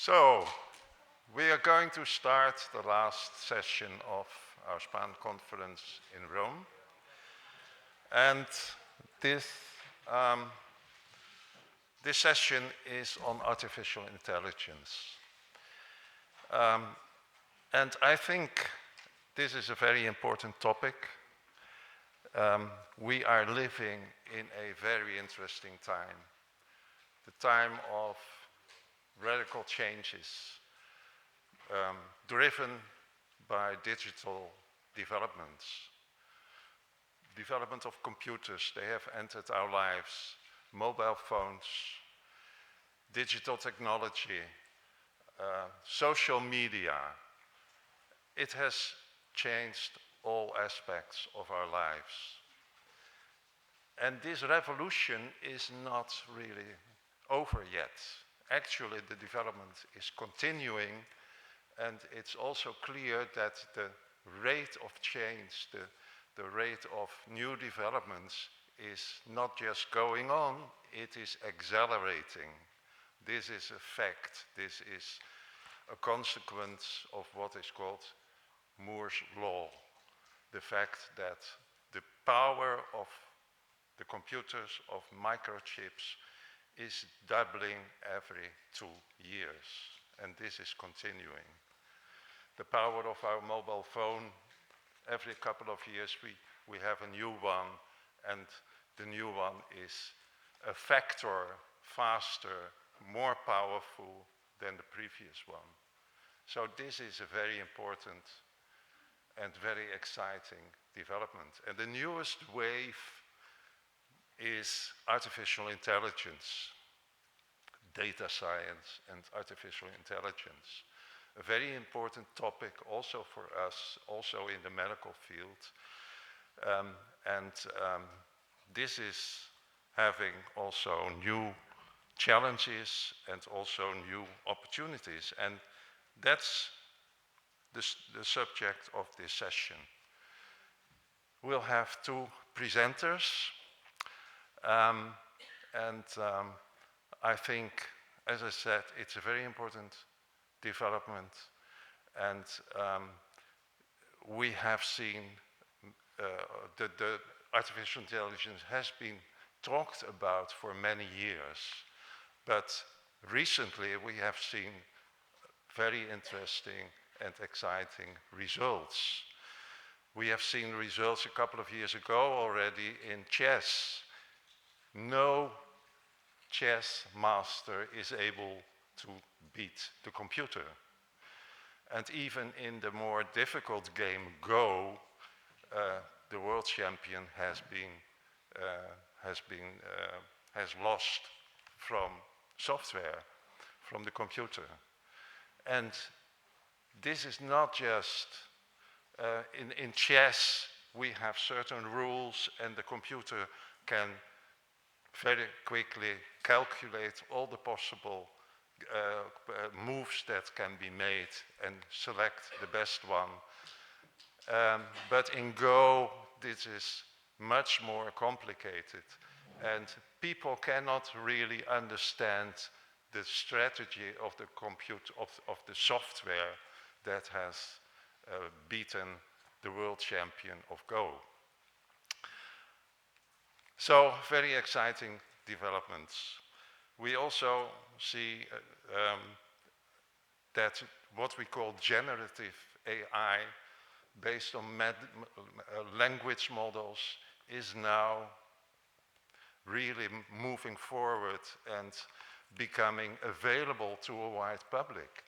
So, we are going to start the last session of our SPAGN conference in Rome. And this, this session is on artificial intelligence. And I think this is a very important topic. We are living in a very interesting time. The time of radical changes driven by digital developments. Development of computers, they have entered our lives. Mobile phones, digital technology, social media. It has changed all aspects of our lives. And this revolution is not really over yet. Actually, the development is continuing, and it's also clear that the rate of change, the rate of new developments is not just going on, it is accelerating. This is a fact. This is a consequence of what is called Moore's law. The fact that the power of the computers, of microchips, is doubling every 2 years, and this is continuing. The power of our mobile phone, every couple of years we have a new one, and the new one is a factor faster, more powerful than the previous one. So this is a very important and very exciting development. And the newest wave is artificial intelligence, data science and artificial intelligence. A very important topic also for us, also in the medical field. This is having also new challenges and also new opportunities. And that's the subject of this session. We'll have two presenters. I think, as I said, it's a very important development, and we have seen the artificial intelligence has been talked about for many years, but recently we have seen very interesting and exciting results. We have seen results a couple of years ago already in chess. No chess master is able to beat the computer. And even in the more difficult game, Go, the world champion has lost from software, from the computer. And this is not just, in chess, we have certain rules and the computer can very quickly calculate all the possible moves that can be made and select the best one. But in Go, this is much more complicated, and people cannot really understand the strategy of the of the software that has beaten the world champion of Go. So, very exciting developments. We also see that what we call generative AI, based on language models, is now really moving forward and becoming available to a wide public.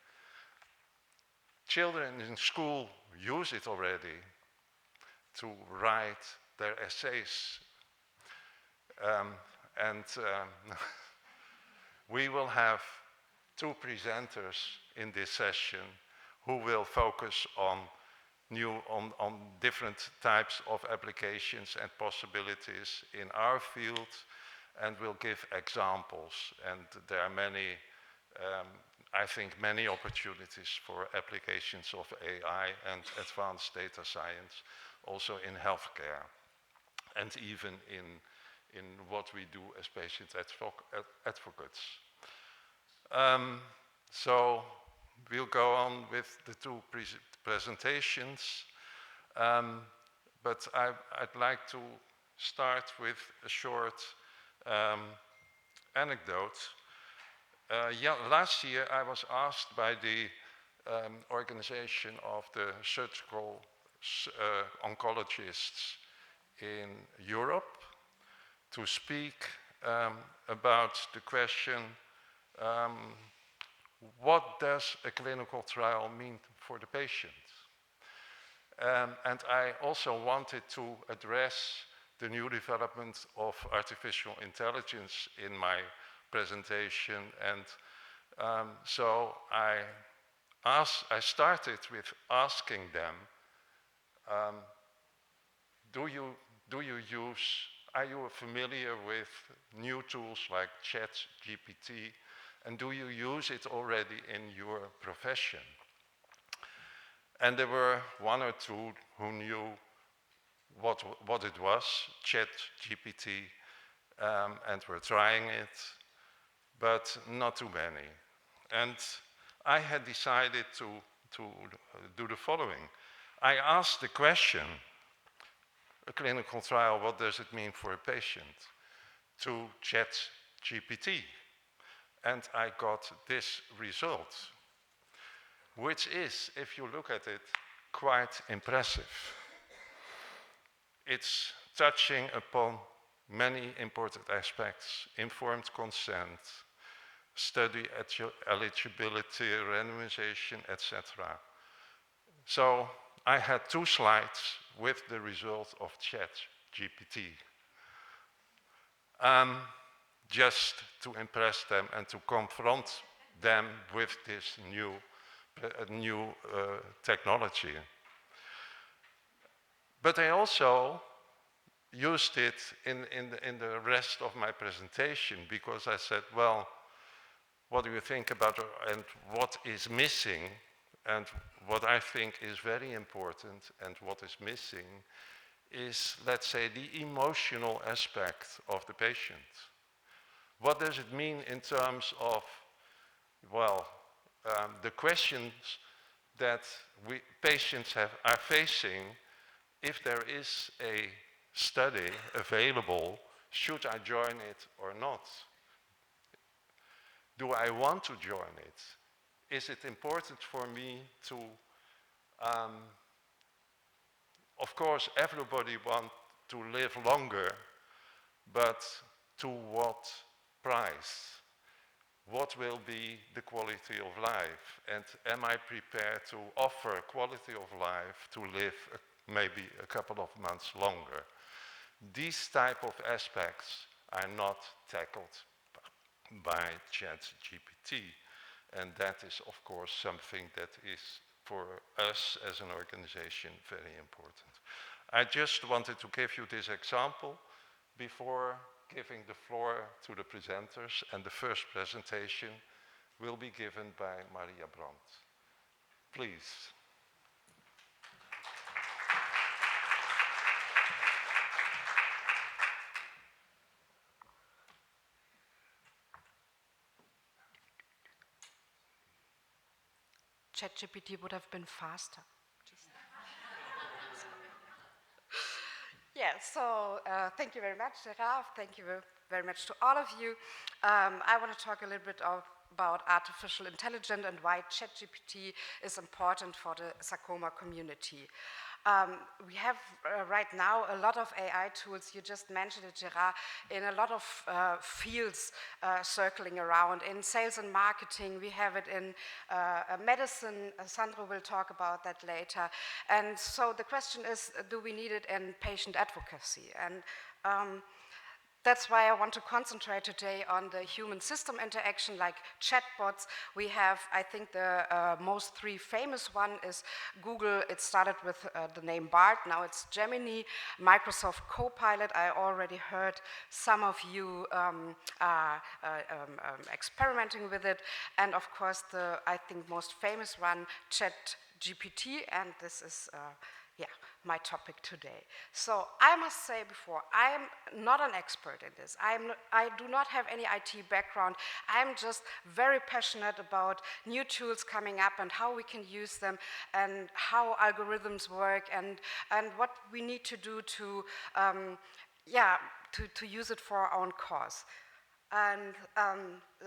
Children in school use it already to write their essays. We will have two presenters in this session who will focus on different types of applications and possibilities in our field, and will give examples. And there are many, I think, many opportunities for applications of AI and advanced data science, also in healthcare, and even in what we do as patient advocates. So we'll go on with the two presentations, but I'd like to start with a short anecdote. Last year I was asked by the organization of the surgical oncologists in Europe to speak about the question, what does a clinical trial mean for the patient? And I also wanted to address the new development of artificial intelligence in my presentation. And so I started with asking them, are you familiar with new tools like ChatGPT, and do you use it already in your profession? And there were one or two who knew what it was, ChatGPT, and were trying it, but not too many. And I had decided to do the following. I asked the question, a clinical trial, what does it mean for a patient, to ChatGPT. And I got this result, which is, if you look at it, quite impressive. It's touching upon many important aspects: informed consent, study eligibility, randomization, etc. So I had 2 slides with the result of ChatGPT, just to impress them and to confront them with this new technology. But I also used it in the rest of my presentation, because I said, well, what do you think about and what is missing? And what I think is very important and what is missing is, let's say, the emotional aspect of the patient. What does it mean in terms of, well, the questions that patients are facing? If there is a study available, should I join it or not? Do I want to join it? Is it important for me to, of course, everybody wants to live longer, but to what price? What will be the quality of life? And am I prepared to offer quality of life to live maybe a couple of months longer? These type of aspects are not tackled by ChatGPT. And that is, of course, something that is, for us as an organization, very important. I just wanted to give you this example before giving the floor to the presenters, and the first presentation will be given by Maria Brandt. Please. ChatGPT would have been faster. Yeah, so thank you very much, Gerard. Thank you very much to all of you. I want to talk a little bit about artificial intelligence and why ChatGPT is important for the sarcoma community. We have right now a lot of AI tools, you just mentioned it, Gerard, in a lot of fields circling around. In sales and marketing, we have it in medicine. Sandro will talk about that later. And so the question is, do we need it in patient advocacy? And that's why I want to concentrate today on the human-system interaction, like chatbots. We have, I think, the most 3 famous one is Google. It started with the name Bard, now it's Gemini. Microsoft Copilot, I already heard some of you experimenting with it. And of course, the, I think, most famous one, ChatGPT, and this is my topic today. So I must say before, I am not an expert in this. I do not have any IT background. I'm just very passionate about new tools coming up and how we can use them and how algorithms work and what we need to do to, to use it for our own cause. And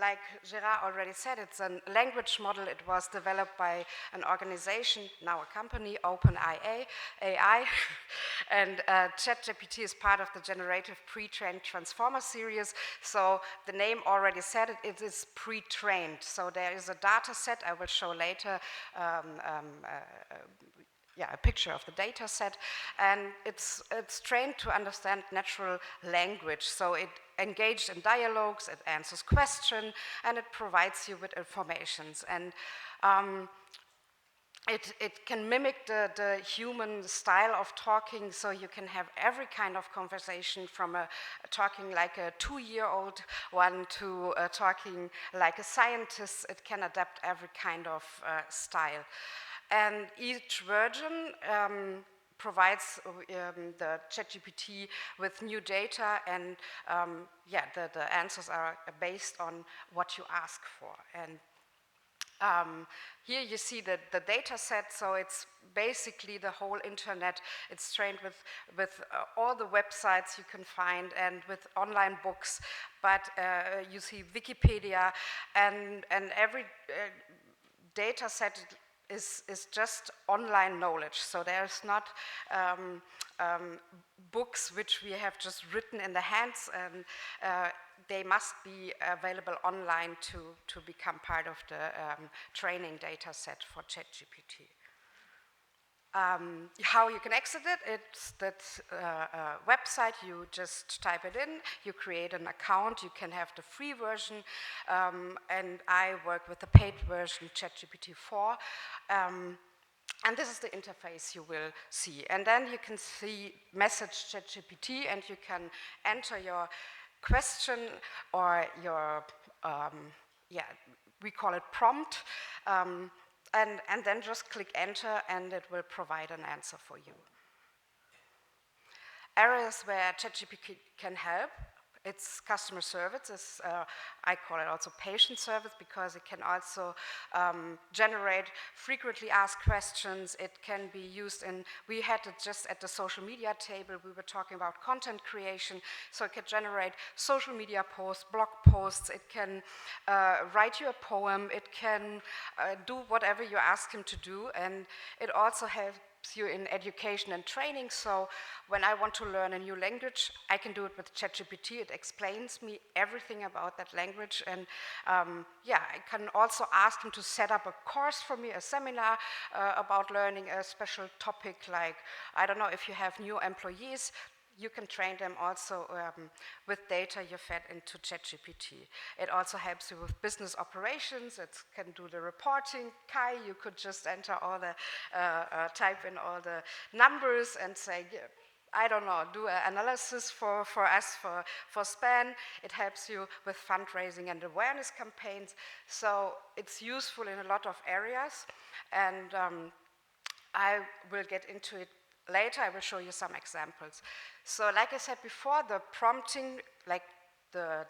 like Gérard already said, it's a language model. It was developed by an organization, now a company, OpenAI, and ChatGPT is part of the generative pre-trained transformer series. So the name already said it, it is pre-trained. So there is a data set I will show later, a picture of the data set, and it's trained to understand natural language. So it engaged in dialogues, it answers questions, and it provides you with informations. And it can mimic the human style of talking, so you can have every kind of conversation, from talking like a 2-year-old one to talking like a scientist. It can adapt every kind of style. And each version provides the ChatGPT with new data, and the answers are based on what you ask for. And here you see the data set, so it's basically the whole internet. It's trained with all the websites you can find and with online books, but you see Wikipedia, and every data set is just online knowledge. So there's not books which we have just written in the hands, and they must be available online to become part of the training data set for ChatGPT. How you can access it, it's that website. You just type it in, you create an account, you can have the free version, and I work with the paid version, ChatGPT 4. And this is the interface you will see. And then you can see message ChatGPT, and you can enter your question or your, we call it prompt, and then just click enter, and it will provide an answer for you. Areas where ChatGPT can help, it's customer service. I call it also patient service, because it can also generate frequently asked questions. It can be used in, we had it just at the social media table, we were talking about content creation, so it can generate social media posts, blog posts, it can write you a poem, it can do whatever you ask him to do, and it also helps you in education and training. So when I want to learn a new language, I can do it with ChatGPT. It explains me everything about that language, and I can also ask him to set up a course for me, a seminar about learning a special topic, like, I don't know, if you have new employees, you can train them also with data you fed into ChatGPT. It also helps you with business operations. It can do the reporting. Kai, you could just enter all the, type in all the numbers and say, I don't know, do an analysis for us, for SPAGN. It helps you with fundraising and awareness campaigns. So it's useful in a lot of areas, and I will get into it later. I will show you some examples. So like I said before, the prompting, like the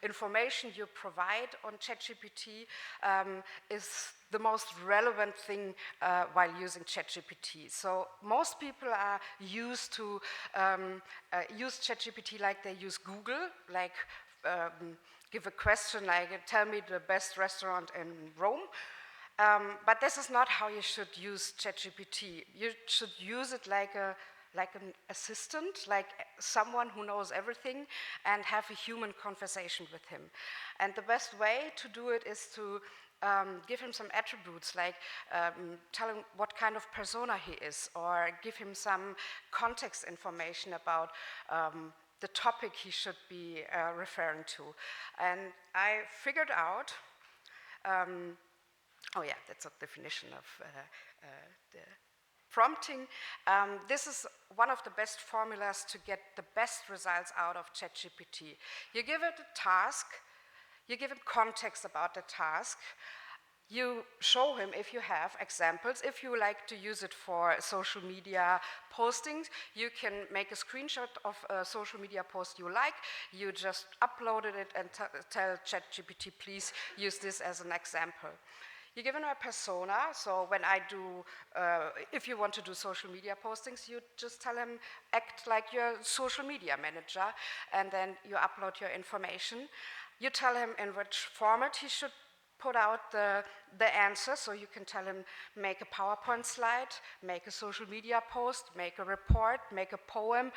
information you provide on ChatGPT is the most relevant thing while using ChatGPT. So most people are used to use ChatGPT like they use Google, like give a question like, tell me the best restaurant in Rome. But this is not how you should use ChatGPT. You should use it like an assistant, like someone who knows everything, and have a human conversation with him. And the best way to do it is to give him some attributes, like tell him what kind of persona he is, or give him some context information about the topic he should be referring to. And I figured out, that's a definition of the prompting. This is one of the best formulas to get the best results out of ChatGPT. You give it a task, you give it context about the task, You show him, if you have examples, if you like to use it for social media postings, you can make a screenshot of a social media post you like, you just uploaded it and tell ChatGPT, please use this as an example. You give him a persona, so when I do, if you want to do social media postings, you just tell him, act like your social media manager, and then you upload your information. You tell him in which format he should put out the answer, so you can tell him, make a PowerPoint slide, make a social media post, make a report, make a poem,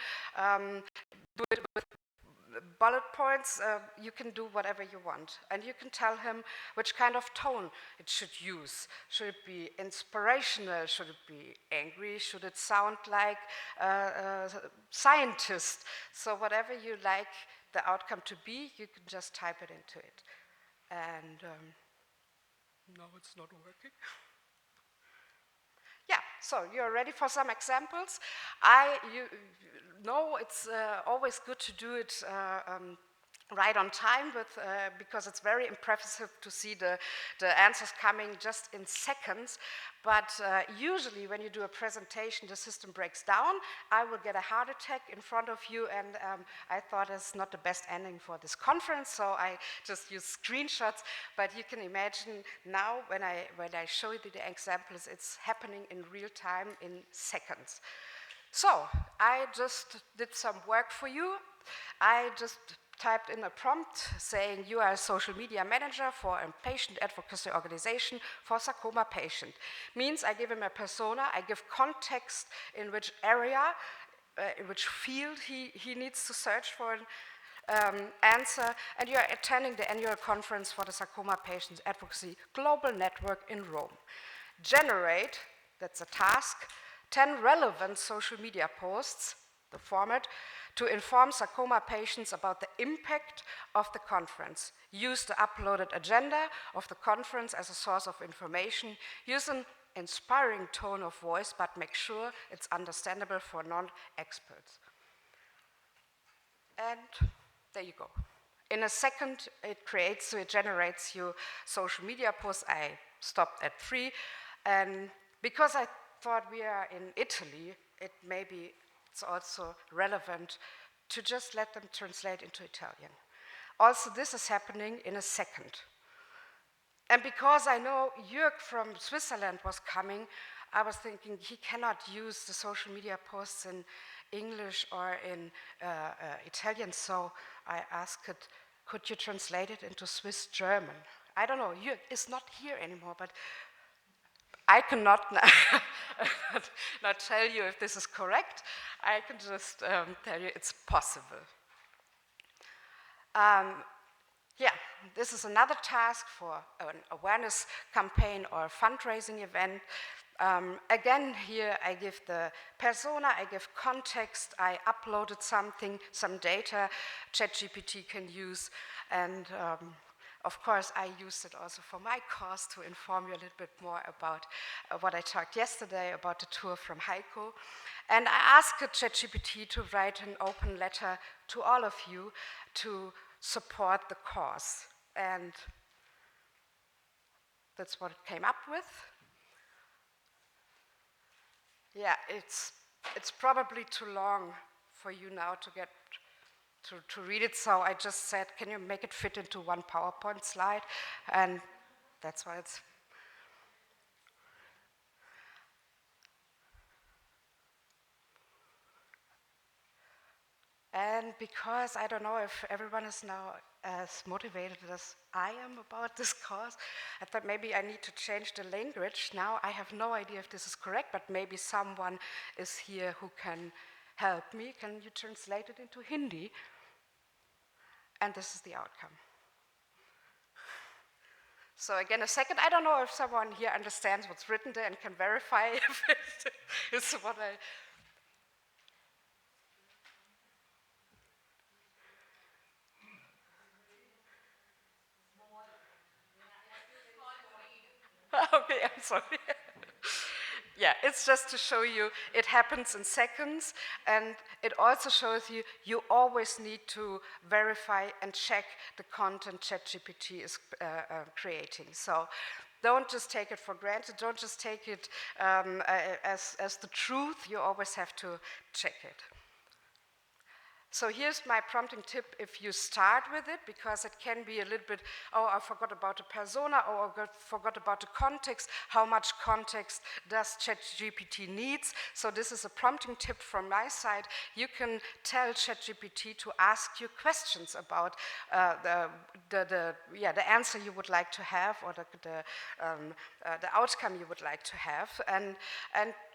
do it with bullet points, you can do whatever you want. And you can tell him which kind of tone it should use. Should it be inspirational? Should it be angry? Should it sound like a scientist? So whatever you like the outcome to be, you can just type it into it. And no, it's not working. Yeah, so you're ready for some examples. You know it's always good to do it right on time because it's very impressive to see the answers coming just in seconds. But usually when you do a presentation, the system breaks down. I will get a heart attack in front of you, and I thought it's not the best ending for this conference, so I just use screenshots. But you can imagine now when I show you the examples, it's happening in real time in seconds. So I just did some work for you. I just typed in a prompt saying you are a social media manager for a patient advocacy organization for sarcoma patient. Means I give him a persona, I give context in which area, in which field he needs to search for an answer, and you are attending the annual conference for the Sarcoma Patients Advocacy Global Network in Rome. Generate, that's a task, 10 relevant social media posts, the format, to inform sarcoma patients about the impact of the conference. Use the uploaded agenda of the conference as a source of information. Use an inspiring tone of voice, but make sure it's understandable for non-experts. And there you go. In a second, it generates you social media posts. I stopped at 3, and because I thought we are in Italy, it's also relevant to just let them translate into Italian. Also, this is happening in a second. And because I know Jörg from Switzerland was coming, I was thinking he cannot use the social media posts in English or in Italian, so I asked it, could you translate it into Swiss German? I don't know, Jörg is not here anymore, but I cannot not tell you if this is correct. I can just tell you it's possible. Yeah, this is another task for an awareness campaign or fundraising event. Again, here I give the persona, I give context, I uploaded something, some data ChatGPT can use, and of course, I used it also for my course to inform you a little bit more about what I talked yesterday about the tour from Heiko. And I asked ChatGPT to write an open letter to all of you to support the cause. And that's what it came up with. Yeah, it's probably too long for you now to get to read it, so I just said, can you make it fit into one PowerPoint slide? And that's why it's... And because I don't know if everyone is now as motivated as I am about this cause, I thought maybe I need to change the language. Now I have no idea if this is correct, but maybe someone is here who can help me. Can you translate it into Hindi? And this is the outcome. So again, a second, I don't know if someone here understands what's written there and can verify if it is what I... Okay, I'm sorry. Yeah, it's just to show you it happens in seconds, and it also shows you you always need to verify and check the content ChatGPT is creating. So don't just take it for granted, don't just take it as the truth, you always have to check it. So here's my prompting tip if you start with it, because it can be a little bit, oh, I forgot about the persona, or I forgot about the context. How much context does ChatGPT needs? So this is a prompting tip from my side. You can tell ChatGPT to ask you questions about the answer you would like to have, or the outcome you would like to have, and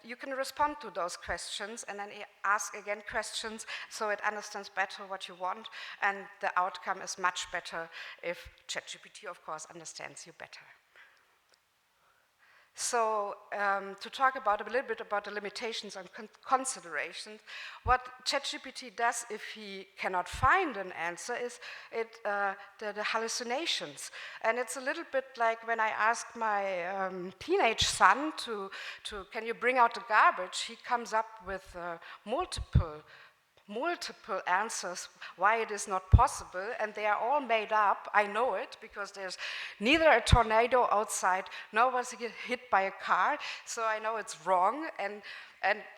you can respond to those questions and then ask again questions so it understands better what you want, and the outcome is much better if ChatGPT, of course, understands you better. So to talk about a little bit about the limitations and considerations, what ChatGPT does if he cannot find an answer is the hallucinations. And it's a little bit like when I asked my teenage son to can you bring out the garbage, he comes up with multiple answers why it is not possible, and they are all made up. I know it because there's neither a tornado outside, nor was he get hit by a car, so I know it's wrong, and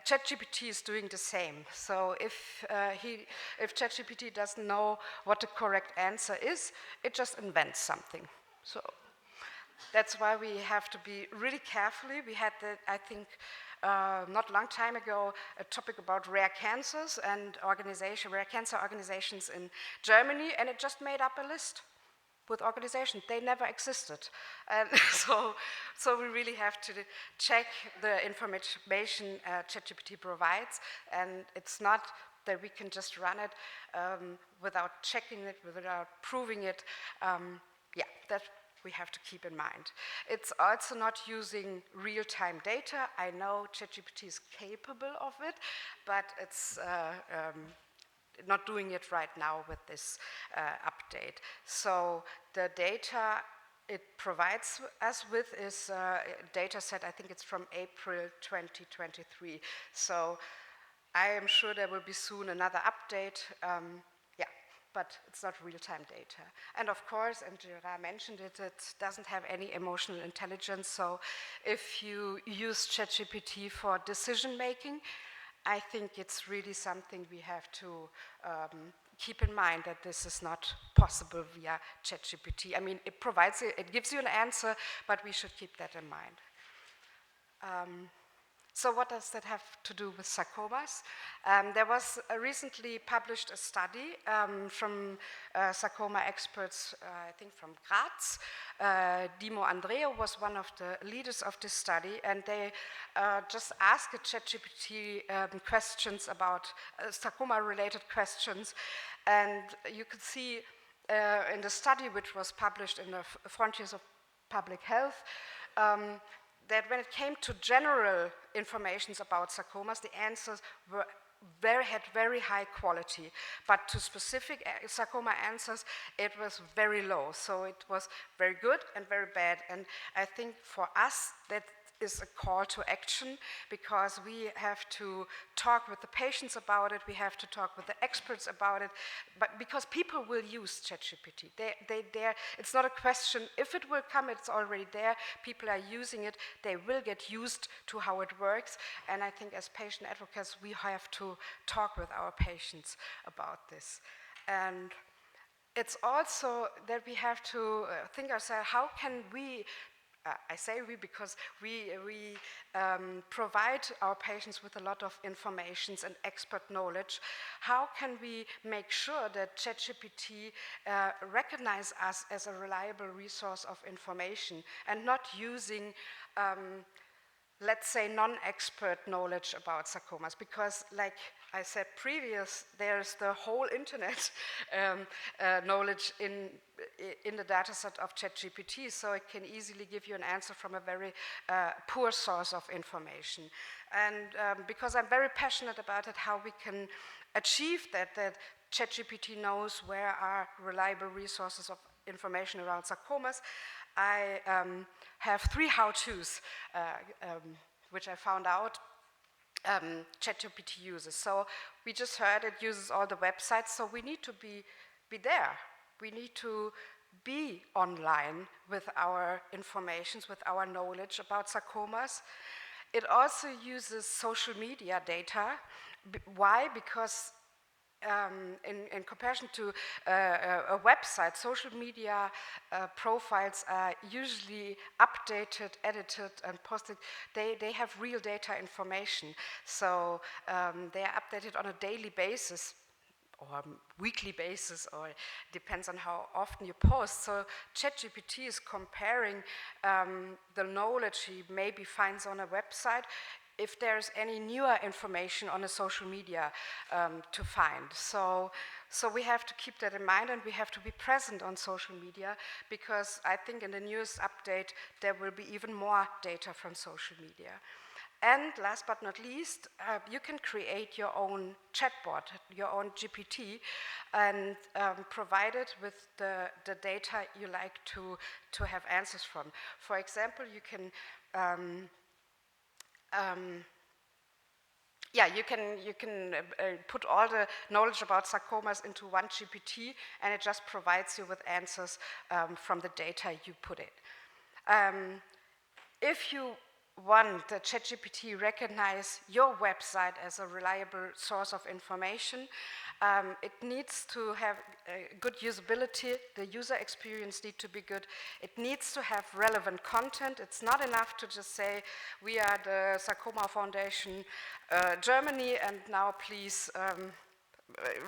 ChatGPT is doing the same. So if ChatGPT doesn't know what the correct answer is, it just invents something. So that's why we have to be really carefully. We had, I think, not a long time ago, a topic about rare cancers and rare cancer organizations in Germany, and it just made up a list with organizations. They never existed. And so we really have to check the information ChatGPT provides, and it's not that we can just run it without checking it, without proving it. That we have to keep in mind. It's also not using real-time data. I know ChatGPT is capable of it, but it's not doing it right now with this update. So the data it provides us with is a data set, I think it's from April 2023. So I am sure there will be soon another update. But it's not real-time data. And of course, and Gerard mentioned it, it doesn't have any emotional intelligence. So if you use ChatGPT for decision-making, I think it's really something we have to keep in mind, that this is not possible via ChatGPT. I mean, it gives you an answer, but we should keep that in mind. So what does that have to do with sarcomas? There was recently published a study from sarcoma experts, I think from Graz. Dimo Andreu was one of the leaders of this study, and they just asked ChatGPT questions about sarcoma-related questions. And you could see in the study, which was published in the Frontiers of Public Health, that when it came to general information about sarcomas, the answers had very high quality. But to specific sarcoma answers, it was very low. So it was very good and very bad. And I think for us, that is a call to action, because we have to talk with the patients about it, we have to talk with the experts about it, but because people will use ChatGPT. It's not a question if it will come, it's already there, people are using it, they will get used to how it works, and I think as patient advocates, we have to talk with our patients about this. And it's also that we have to think ourselves, how can we I say we because we provide our patients with a lot of information and expert knowledge. How can we make sure that ChatGPT recognize us as a reliable resource of information and not using let's say non-expert knowledge about sarcomas, because like I said previous, there's the whole internet knowledge in the data set of ChatGPT, so it can easily give you an answer from a very poor source of information. And because I'm very passionate about it, how we can achieve that ChatGPT knows where are reliable resources of information around sarcomas, I have 3 how-tos, which I found out ChatGPT uses. So we just heard it uses all the websites, so we need to be there. We need to be online with our informations, with our knowledge about sarcomas. It also uses social media data. Why? Because in comparison to a website, social media profiles are usually updated, edited, and posted. They have real data information, so they are updated on a daily basis or weekly basis, or depends on how often you post. So ChatGPT is comparing the knowledge he maybe finds on a website if there's any newer information on a social media to find. So we have to keep that in mind, and we have to be present on social media, because I think in the newest update there will be even more data from social media. And last but not least, you can create your own chatbot, your own GPT, and provide it with the data you like to have answers from. For example, you can you can put all the knowledge about sarcomas into one GPT, and it just provides you with answers from the data you put in. If you want the ChatGPT recognize your website as a reliable source of information, it needs to have good usability. The user experience needs to be good. It needs to have relevant content. It's not enough to just say, we are the Sarcoma Foundation Germany, and now please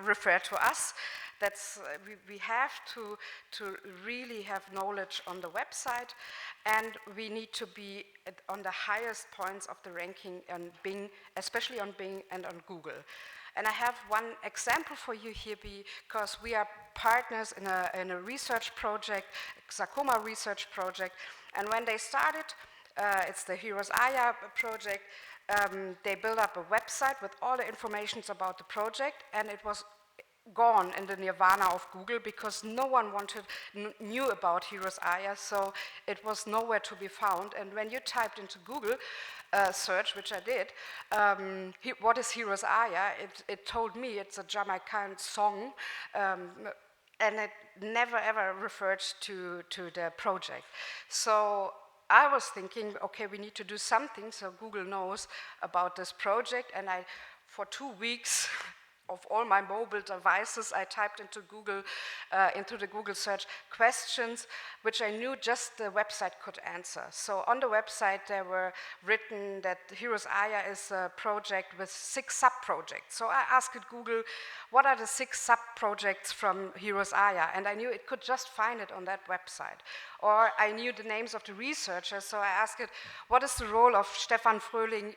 refer to us. That's, we have to really have knowledge on the website, and we need to be on the highest points of the ranking on Bing, especially on Bing and on Google. And I have one example for you here, because we are partners in a research project, Sarcoma research project, and when they started, it's the Heroes Aya project, they built up a website with all the information about the project, and it was gone in the nirvana of Google, because no one knew about Heroes Aya, so it was nowhere to be found. And when you typed into Google search, which I did, what is Heroes Aya, it told me it's a Jamaican song, and it never ever referred to the project. So I was thinking, okay, we need to do something so Google knows about this project, and for 2 weeks, of all my mobile devices, I typed into Google, into the Google search, questions which I knew just the website could answer. So on the website there were written that Heroes Aya is a project with 6 sub-projects. So I asked Google, what are the 6 sub-projects from Heroes Aya? And I knew it could just find it on that website. Or I knew the names of the researchers, so I asked it, what is the role of Stefan Fröhling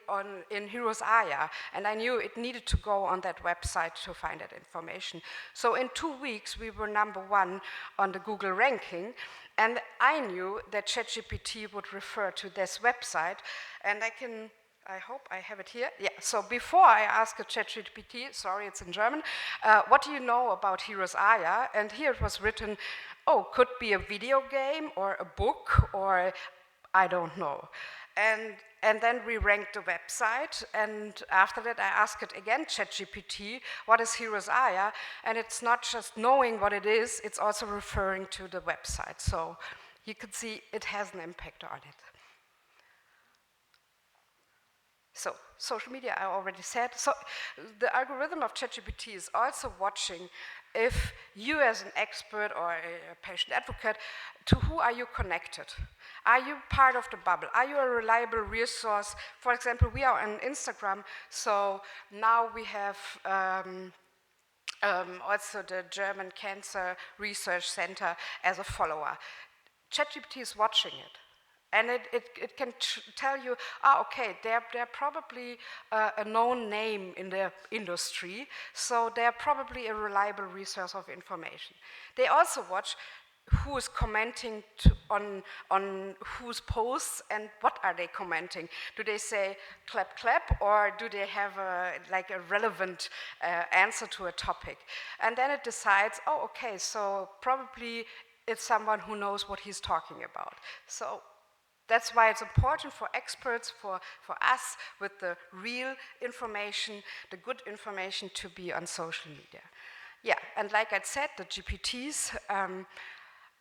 in Heroes Aya? And I knew it needed to go on that website to find that information. So in 2 weeks, we were #1 on the Google ranking, and I knew that ChatGPT would refer to this website, and I hope I have it here. Yeah, so before I asked ChatGPT, sorry, it's in German, what do you know about Heroes Aya? And here it was written, oh, could be a video game or a book, or I don't know. And then we ranked the website, and after that I asked it again, ChatGPT, what is Heroes Aya? And it's not just knowing what it is, it's also referring to the website. So you can see it has an impact on it. So, social media, I already said. So, the algorithm of ChatGPT is also watching if you as an expert or a patient advocate, to who are you connected? Are you part of the bubble? Are you a reliable resource? For example, we are on Instagram, so now we have also the German Cancer Research Center as a follower. ChatGPT is watching it. And it can tell you, okay, they're probably a known name in the industry, so they're probably a reliable resource of information. They also watch who is commenting on whose posts and what are they commenting. Do they say clap, clap, or do they have a relevant answer to a topic? And then it decides, oh, okay, so probably it's someone who knows what he's talking about. So that's why it's important for experts, for us, with the real information, the good information, to be on social media. Yeah, and like I said, the GPTs,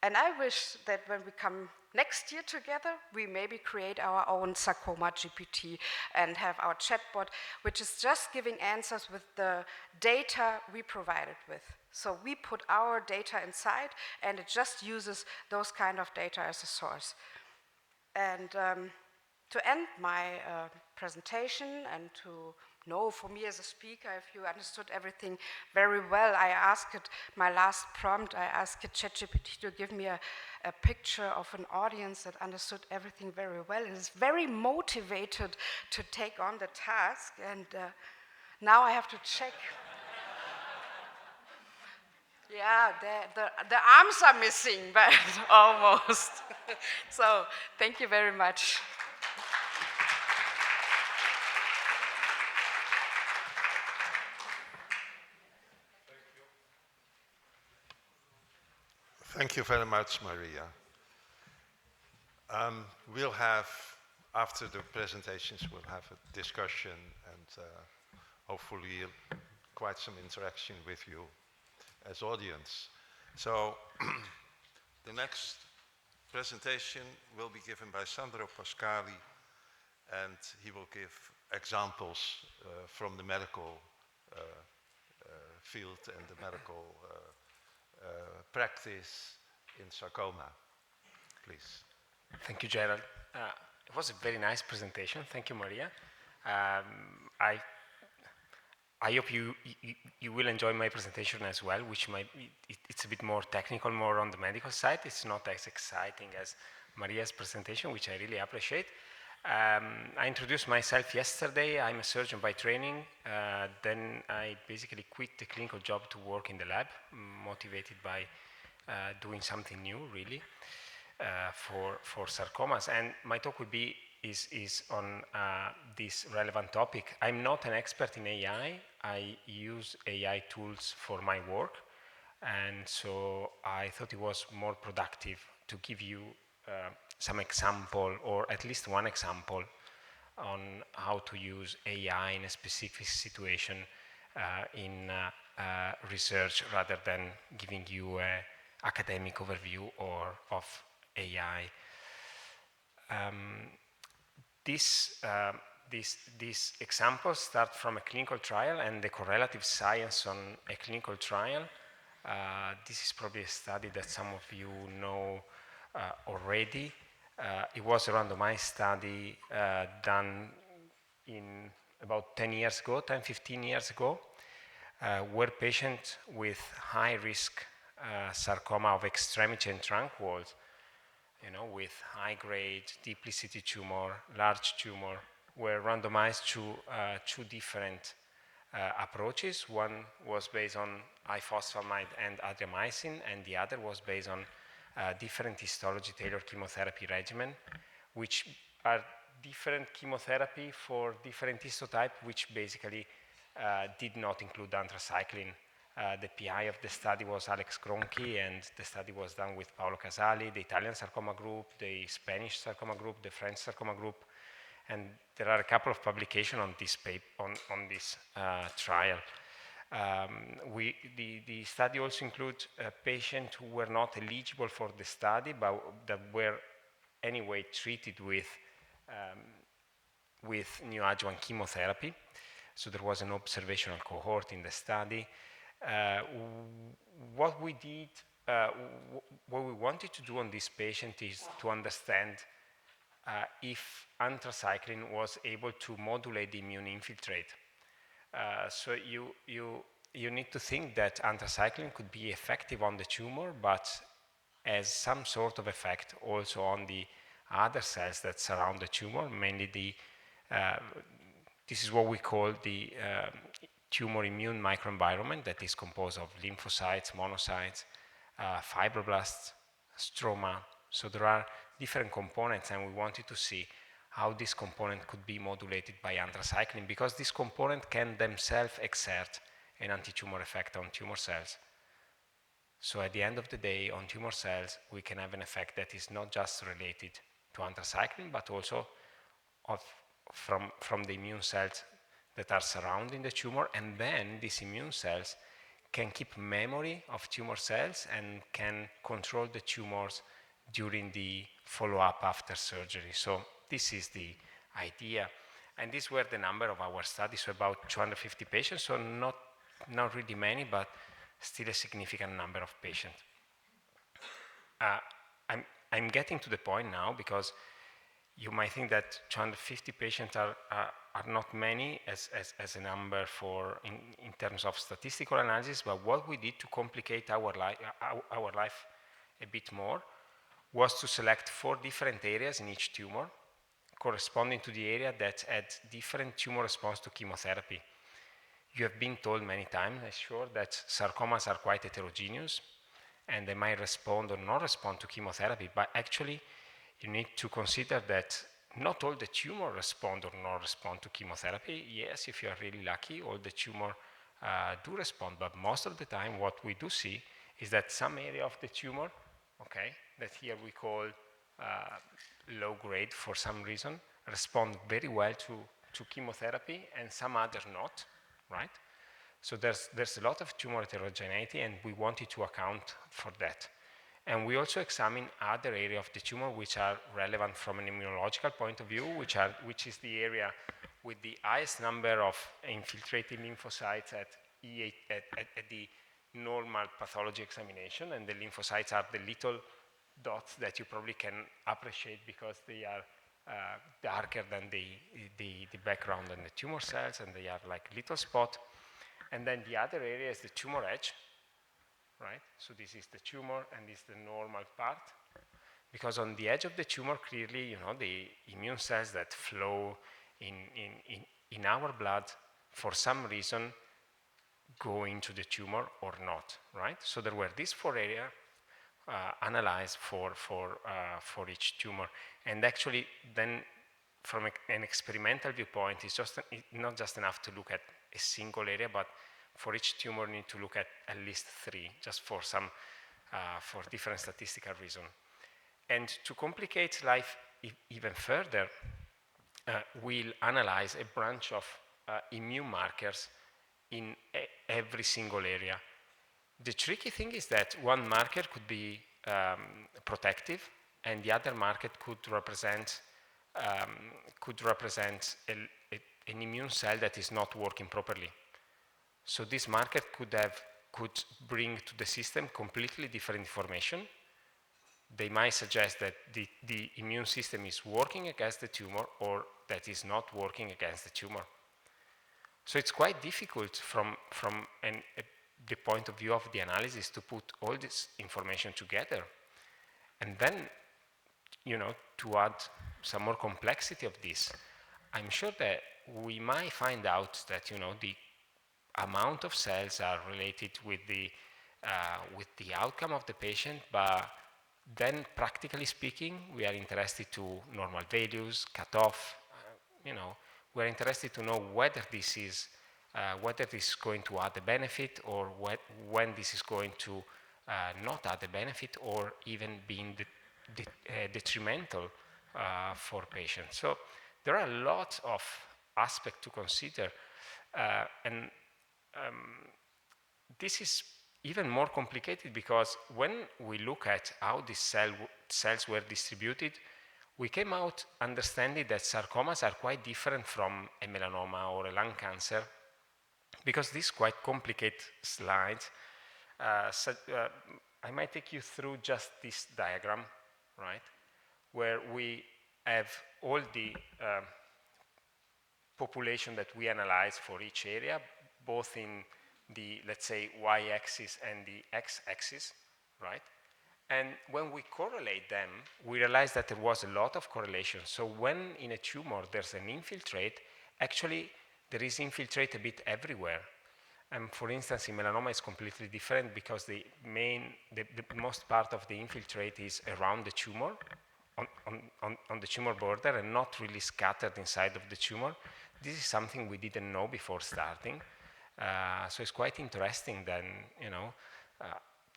And I wish that when we come next year together, we maybe create our own Sarcoma GPT and have our chatbot, which is just giving answers with the data we provided with. So we put our data inside, and it just uses those kind of data as a source. And to end my presentation and to know for me as a speaker if you understood everything very well, I asked my last prompt, I asked ChatGPT to give me a picture of an audience that understood everything very well and is very motivated to take on the task. And now I have to check. Yeah, the arms are missing, but almost. So thank you very much. Thank you very much, Maria. We'll have, after the presentations, we'll have a discussion and hopefully quite some interaction with you as audience. So the next presentation will be given by Sandro Pascali, and he will give examples from the medical field and the medical practice in sarcoma. Please. Thank you, Gerald. It was a very nice presentation. Thank you, Maria. I hope you will enjoy my presentation as well, which it's a bit more technical, more on the medical side. It's not as exciting as Maria's presentation, which I really appreciate. I introduced myself yesterday. I'm a surgeon by training. Then I basically quit the clinical job to work in the lab, motivated by doing something new, really, for sarcomas. And my talk will be is on this relevant topic. I'm not an expert in AI. I use AI tools for my work, and so I thought it was more productive to give you some example, or at least one example, on how to use AI in a specific situation in research, rather than giving you an academic overview of AI. These examples start from a clinical trial and the correlative science on a clinical trial. This is probably a study that some of you know already. It was a randomized study done in about 10 years ago, 15 years ago, where patients with high-risk sarcoma of extremity and trunk walls, with high-grade, deeply seated tumor, large tumor, were randomized to two different approaches. One was based on ifosfamide and adriamycin, and the other was based on different histology-tailored chemotherapy regimen, which are different chemotherapy for different histotype, which basically did not include anthracycline. The PI of the study was Alex Cronchi, and the study was done with Paolo Casali, the Italian sarcoma group, the Spanish sarcoma group, the French sarcoma group, and there are a couple of publications on this trial. The study also includes patients who were not eligible for the study, but that were anyway treated with neoadjuvant chemotherapy. So there was an observational cohort in the study. What we did, what we wanted to do on this patient is to understand if anthracycline was able to modulate the immune infiltrate. So you need to think that anthracycline could be effective on the tumor, but has some sort of effect also on the other cells that surround the tumor, mainly this is what we call the tumor immune microenvironment, that is composed of lymphocytes, monocytes, fibroblasts, stroma. So there are different components, and we wanted to see how this component could be modulated by anthracycline, because this component can themselves exert an anti-tumor effect on tumor cells. So at the end of the day, on tumor cells, we can have an effect that is not just related to anthracycline, but also from the immune cells that are surrounding the tumor, and then these immune cells can keep memory of tumor cells and can control the tumors during the follow-up after surgery. So this is the idea. And these were the number of our studies, so about 250 patients, so not really many, but still a significant number of patients. I'm getting to the point now because you might think that 250 patients are not many as a number for in terms of statistical analysis, but what we did to complicate our life a bit more was to select 4 different areas in each tumor corresponding to the area that had different tumor response to chemotherapy. You have been told many times, I'm sure, that sarcomas are quite heterogeneous and they might respond or not respond to chemotherapy, but actually you need to consider that not all the tumor respond or not respond to chemotherapy. Yes, if you are really lucky, all the tumor do respond, but most of the time what we do see is that some area of the tumor, okay, that here we call low grade for some reason, respond very well to chemotherapy and some others not, right? So there's a lot of tumor heterogeneity and we wanted to account for that. And we also examine other areas of the tumor which are relevant from an immunological point of view, which is the area with the highest number of infiltrating lymphocytes at the normal pathology examination, and the lymphocytes are the little dots that you probably can appreciate because they are darker than the background and the tumor cells, and they are like little spot. And then the other area is the tumor edge, right? So this is the tumor and this is the normal part. Because on the edge of the tumor, clearly, you know, the immune cells that flow in our blood, for some reason, go into the tumor or not, right? So there were these 4 areas analyzed for each tumor. And actually, then from an experimental viewpoint, it's not just enough to look at a single area, but for each tumor, you need to look at least 3, just for some, for different statistical reasons. And to complicate life even further, we'll analyze a branch of immune markers in every single area. The tricky thing is that one marker could be protective, and the other marker could represent an immune cell that is not working properly. So this marker could bring to the system completely different information. They might suggest that the immune system is working against the tumor or that is not working against the tumor. So it's quite difficult from the point of view of the analysis to put all this information together. And then, you know, to add some more complexity of this, I'm sure that we might find out that, you know, the amount of cells are related with the outcome of the patient, but then practically speaking, we are interested to normal values, cutoff, you know, we're interested to know whether this is going to add a benefit or when this is going to not add a benefit or even being detrimental for patients. So there are a lot of aspects to consider, and this is even more complicated because when we look at how these cells were distributed, we came out understanding that sarcomas are quite different from a melanoma or a lung cancer, because these quite complicated slides. I might take you through just this diagram, right, where we have all the population that we analyze for each area, both in the, let's say, y-axis and the x-axis, right? And when we correlate them, we realize that there was a lot of correlation. So when in a tumor there's an infiltrate, actually there is infiltrate a bit everywhere. And for instance, in melanoma it's completely different because the most part of the infiltrate is around the tumor, on the tumor border, and not really scattered inside of the tumor. This is something we didn't know before starting. So it's quite interesting that, you know,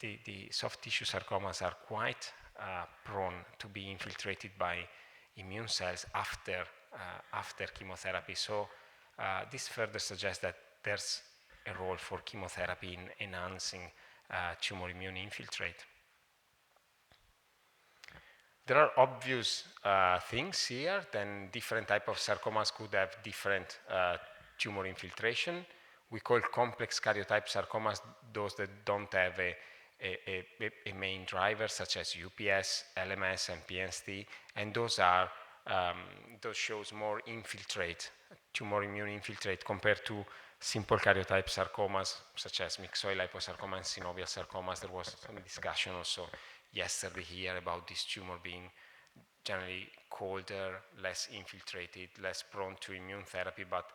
the soft tissue sarcomas are quite prone to be infiltrated by immune cells after chemotherapy. So this further suggests that there's a role for chemotherapy in enhancing tumor immune infiltrate. There are obvious things here. Then different type of sarcomas could have different tumor infiltration. We call complex karyotype sarcomas those that don't have a main driver, such as UPS, LMS, and PNST, and those shows more infiltrate, tumor immune infiltrate, compared to simple karyotype sarcomas, such as myxoid liposarcoma and synovial sarcomas. There was some discussion also yesterday here about this tumor being generally colder, less infiltrated, less prone to immune therapy, but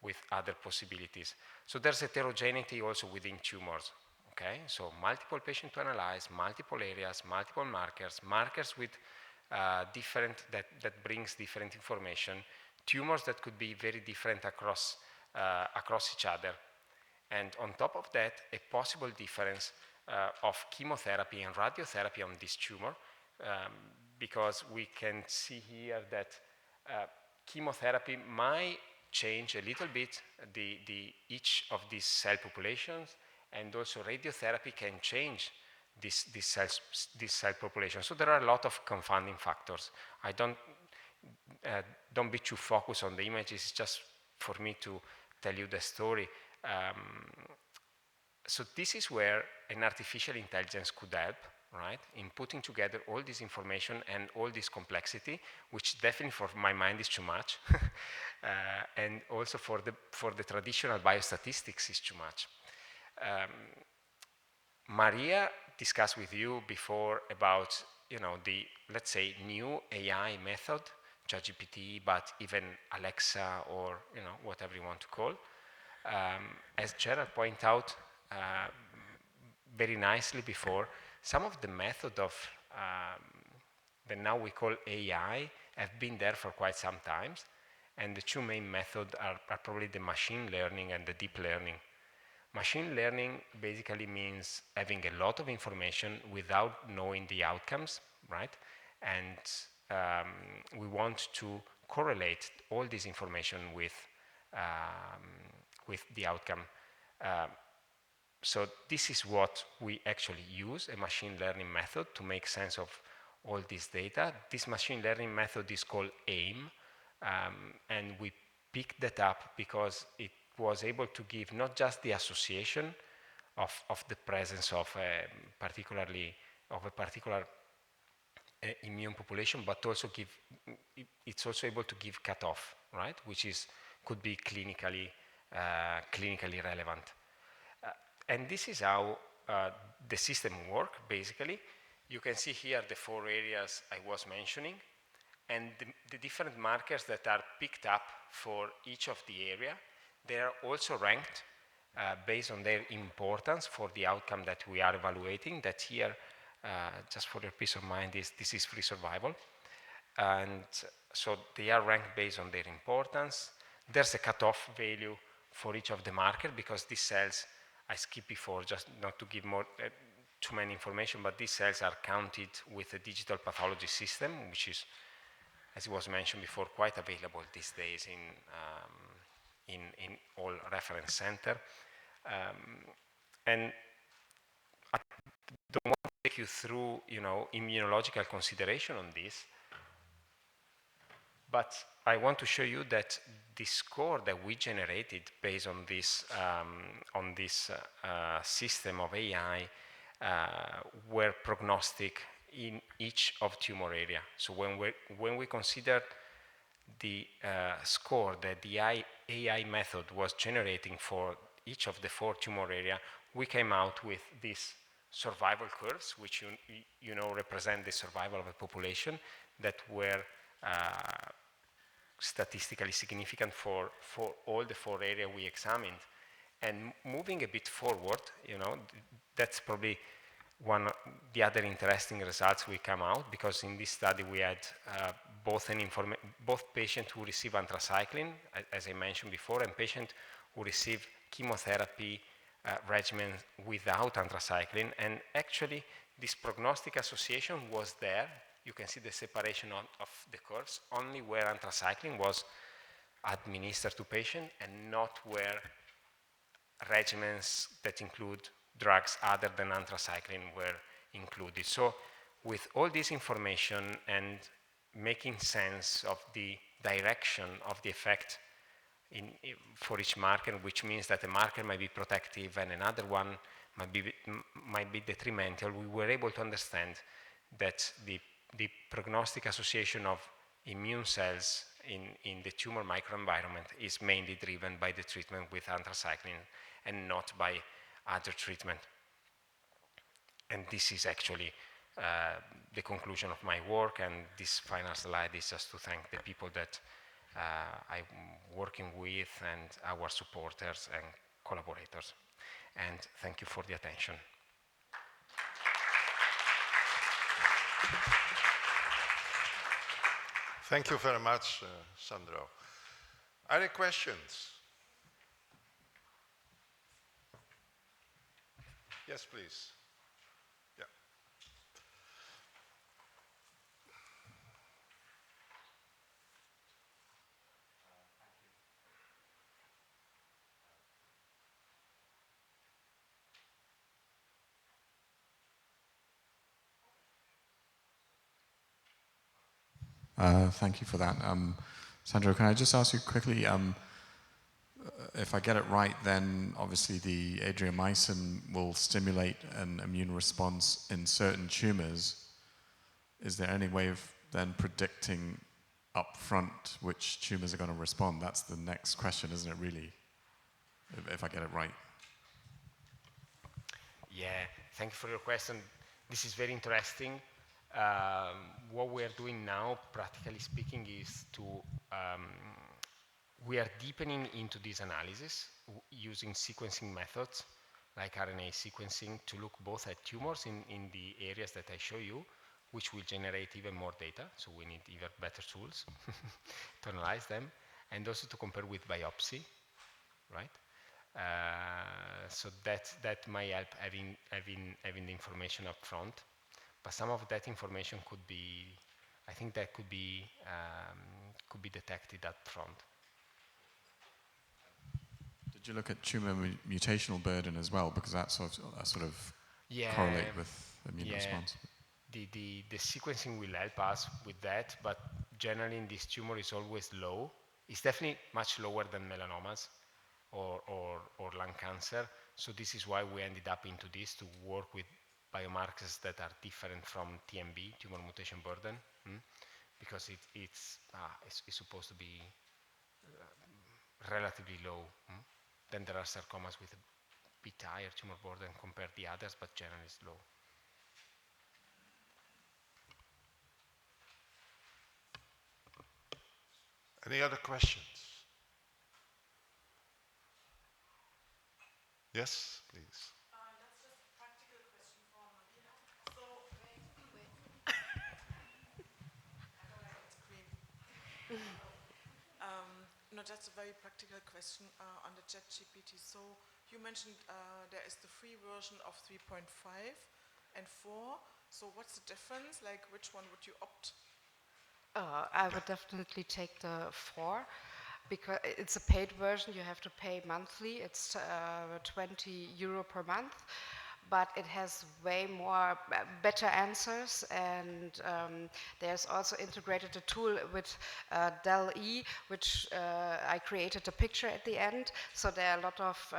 with other possibilities. So there's heterogeneity also within tumors, okay? So multiple patients to analyze, multiple areas, multiple markers with that brings different information, tumors that could be very different across each other. And on top of that, a possible difference of chemotherapy and radiotherapy on this tumor, because we can see here that chemotherapy might change a little bit each of these cell populations, and also radiotherapy can change this cell population. So there are a lot of confounding factors. I don't be too focused on the images, it's just for me to tell you the story. So this is where an artificial intelligence could help, right, in putting together all this information and all this complexity, which definitely for my mind is too much, and also for the traditional biostatistics is too much. Maria discussed with you before about, the, let's say, new AI method, ChatGPT, but even Alexa, or whatever you want to call. As Gerard pointed out very nicely before, some of the method of that now we call AI have been there for quite some time, and the two main methods are probably the machine learning and the deep learning. Machine learning basically means having a lot of information without knowing the outcomes, right? And we want to correlate all this information with the outcome. So this is what we actually use, a machine learning method, to make sense of all this data. This machine learning method is called AIM, and we picked that up because it was able to give not just the association of the presence of a particular immune population, but also it's also able to give cutoff, right, which could be clinically relevant. And this is how the system works, basically. You can see here the 4 areas I was mentioning, and the different markers that are picked up for each of the area. They are also ranked based on their importance for the outcome that we are evaluating. That here, just for your peace of mind, this is free survival. And so they are ranked based on their importance. There's a cutoff value for each of the markers, because these cells, I skipped before just not to give more too many information, but these cells are counted with a digital pathology system, which is, as it was mentioned before, quite available these days in all reference center. And I don't want to take you through, immunological consideration on this, but I want to show you that the score that we generated based on this system of AI were prognostic in each of tumor area. So when we consider the score that the AI method was generating for each of the 4 tumor area, we came out with these survival curves, which represent the survival of a population that were statistically significant for all the 4 areas we examined. And moving a bit forward, that's probably one of the other interesting results we come out, because in this study we had both patients who receive anthracycline, as I mentioned before, and patients who receive chemotherapy regimen without anthracycline. And actually, this prognostic association was there. You can see the separation of the curves only where anthracycline was administered to patient, and not where regimens that include drugs other than anthracycline were included. So with all this information and making sense of the direction of the effect for each marker, which means that a marker might be protective and another one might be detrimental, we were able to understand that the prognostic association of immune cells in the tumor microenvironment is mainly driven by the treatment with anthracycline and not by other treatment. And this is actually the conclusion of my work, and this final slide is just to thank the people that I'm working with and our supporters and collaborators. And thank you for the attention. Thank you very much, Sandro. Are there questions? Yes, please. Yeah. Thank you for that. Sandro, can I just ask you quickly, if I get it right, then obviously the adriamycin will stimulate an immune response in certain tumors. Is there any way of then predicting upfront which tumors are going to respond? That's the next question, isn't it, really, if I get it right? Yeah, thank you for your question. This is very interesting. What we are doing now, practically speaking, is we are deepening into this analysis using sequencing methods like RNA sequencing to look both at tumors in the areas that I show you, which will generate even more data, so we need even better tools to analyze them, and also to compare with biopsy, right? So that might help having the information up front. But some of that information could be, I think that could be detected up front. Did you look at tumor mutational burden as well? Because that sort of correlate with immune response. The sequencing will help us with that, but generally in this tumor is always low. It's definitely much lower than melanomas or lung cancer. So this is why we ended up into this, to work with biomarkers that are different from TMB, tumor mutation burden, because it's supposed to be relatively low. Then there are sarcomas with a bit higher tumor burden compared to the others, but generally it's low. Any other questions? Yes, please. That's just a practical question for Maria. So, wait. I don't like it screen. No, that's a very practical question on the ChatGPT. So, you mentioned there is the free version of 3.5 and 4. So, what's the difference? Like, which one would you opt? I would definitely take the 4, because it's a paid version. You have to pay monthly. It's 20 euro per month, but it has way more better answers, and there's also integrated a tool with DALL-E, which I created a picture at the end. So there are a lot of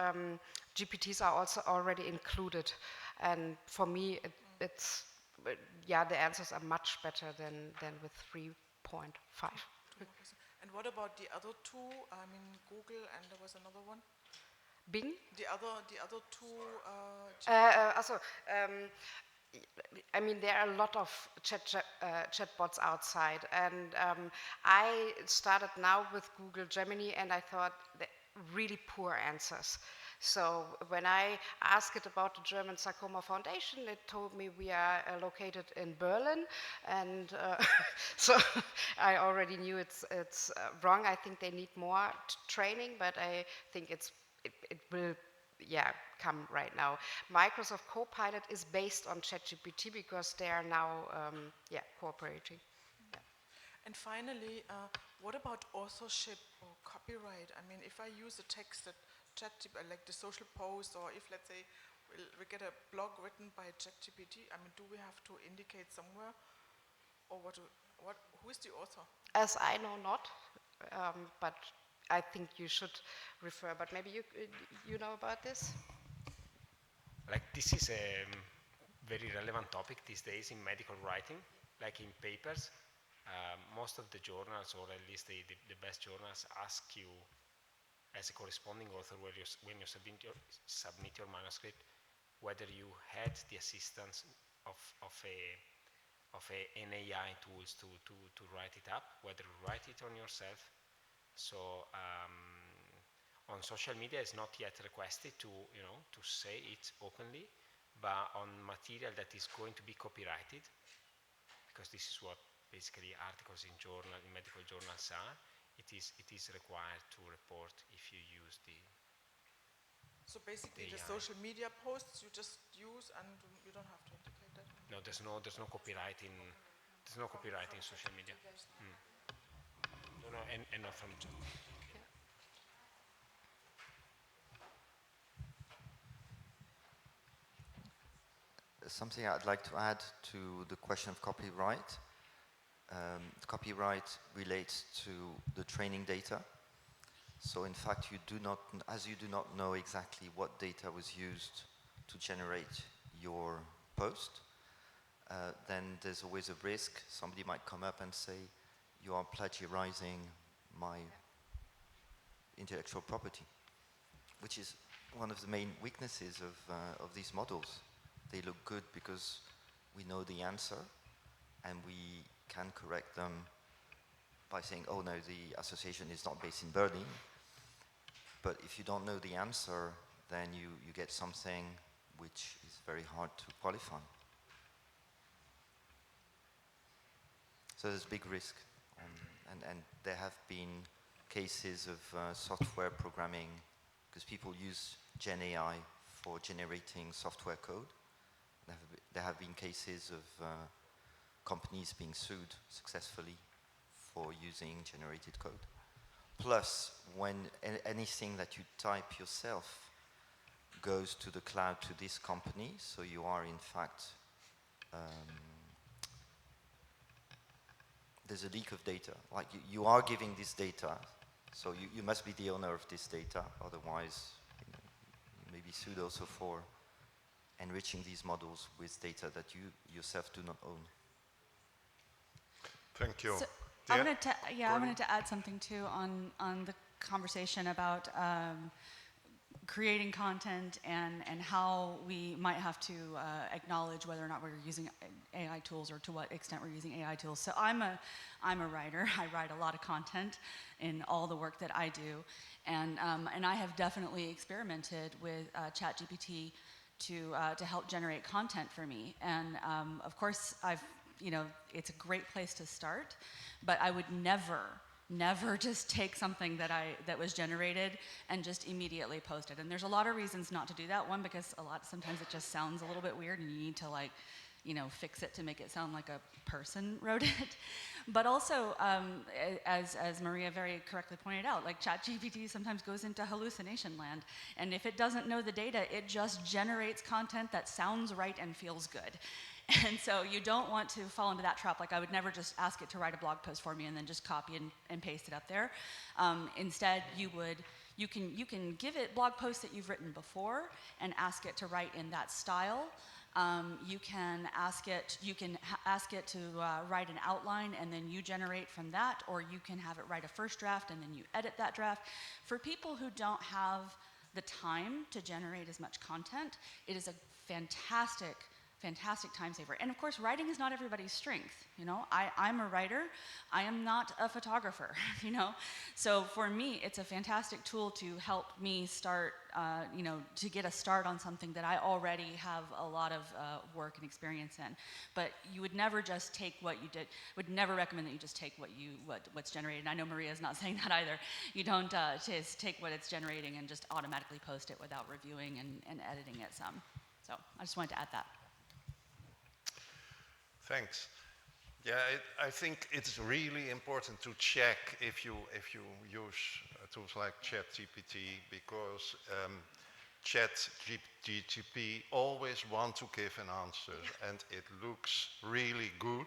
GPTs are also already included, and for me it's the answers are much better than with 3.5. And what about the other two? I mean, Google, and there was another one. Bing? The other two. I mean, there are a lot of chatbots outside, and I started now with Google Gemini, and I thought really poor answers. So when I asked it about the German Sarcoma Foundation, it told me we are located in Berlin, and so I already knew it's wrong. I think they need more training, but I think it will come right now. Microsoft Copilot is based on ChatGPT because they are now cooperating. Yeah. And finally, what about authorship or copyright? I mean, if I use a text that like the social post, or if, let's say, we get a blog written by ChatGPT, I mean, do we have to indicate somewhere, or who is the author? As I know not, but I think you should refer, but maybe you know about this? Like, this is a very relevant topic these days in medical writing, like in papers. Most of the journals, or at least the best journals, ask you as a corresponding author when you submit your manuscript, whether you had the assistance of an AI tools to write it up, whether you write it on yourself. So on social media it's not yet requested to say it openly, but on material that is going to be copyrighted, because this is what basically articles in medical journals are, it is required to report if you use the. So basically, the social media posts you just use, and you don't have to indicate that. No, there's no copyright in social media. No, and not from. Something I'd like to add to the question of copyright. Copyright relates to the training data. So in fact, as you do not know exactly what data was used to generate your post, then there's always a risk. Somebody might come up and say, you are plagiarizing my intellectual property, which is one of the main weaknesses of these models. They look good because we know the answer, and we can correct them by saying, oh no, the association is not based in Berlin. But if you don't know the answer, then you get something which is very hard to qualify. So there's big risk. And there have been cases of software programming, because people use Gen AI for generating software code. There have been cases of companies being sued successfully for using generated code. Plus, when anything that you type yourself goes to the cloud to this company, so you are in fact, there's a leak of data. Like you are giving this data, so you must be the owner of this data, otherwise you may be sued also for enriching these models with data that you yourself do not own. Thank you. So Yeah? I wanted to add something too on the conversation about creating content and how we might have to acknowledge whether or not we're using AI tools, or to what extent we're using AI tools. So I'm a writer. I write a lot of content in all the work that I do, and I have definitely experimented with ChatGPT to help generate content for me. And of course, it's a great place to start, but I would never just take something that was generated and just immediately post it. And there's a lot of reasons not to do that. One, because sometimes it just sounds a little bit weird, and you need to fix it to make it sound like a person wrote it. But also, as Maria very correctly pointed out, like ChatGPT sometimes goes into hallucination land. And if it doesn't know the data, it just generates content that sounds right and feels good. And so you don't want to fall into that trap. Like, I would never just ask it to write a blog post for me and then just copy and paste it up there. Instead, you can give it blog posts that you've written before and ask it to write in that style. You can ask it to write an outline, and then you generate from that, or you can have it write a first draft and then you edit that draft. For people who don't have the time to generate as much content, it is a fantastic time saver. And of course, writing is not everybody's strength. I'm a writer. I am not a photographer. So for me, it's a fantastic tool to help me start, to get a start on something that I already have a lot of work and experience in. But you would never just take what you did. Would never recommend that you just take what's generated. And I know Maria's not saying that either. You don't just take what it's generating and just automatically post it without reviewing and editing it some. So I just wanted to add that. Thanks. Yeah, I think it's really important to check if you use tools like ChatGPT, because ChatGPT always want to give an answer, and it looks really good,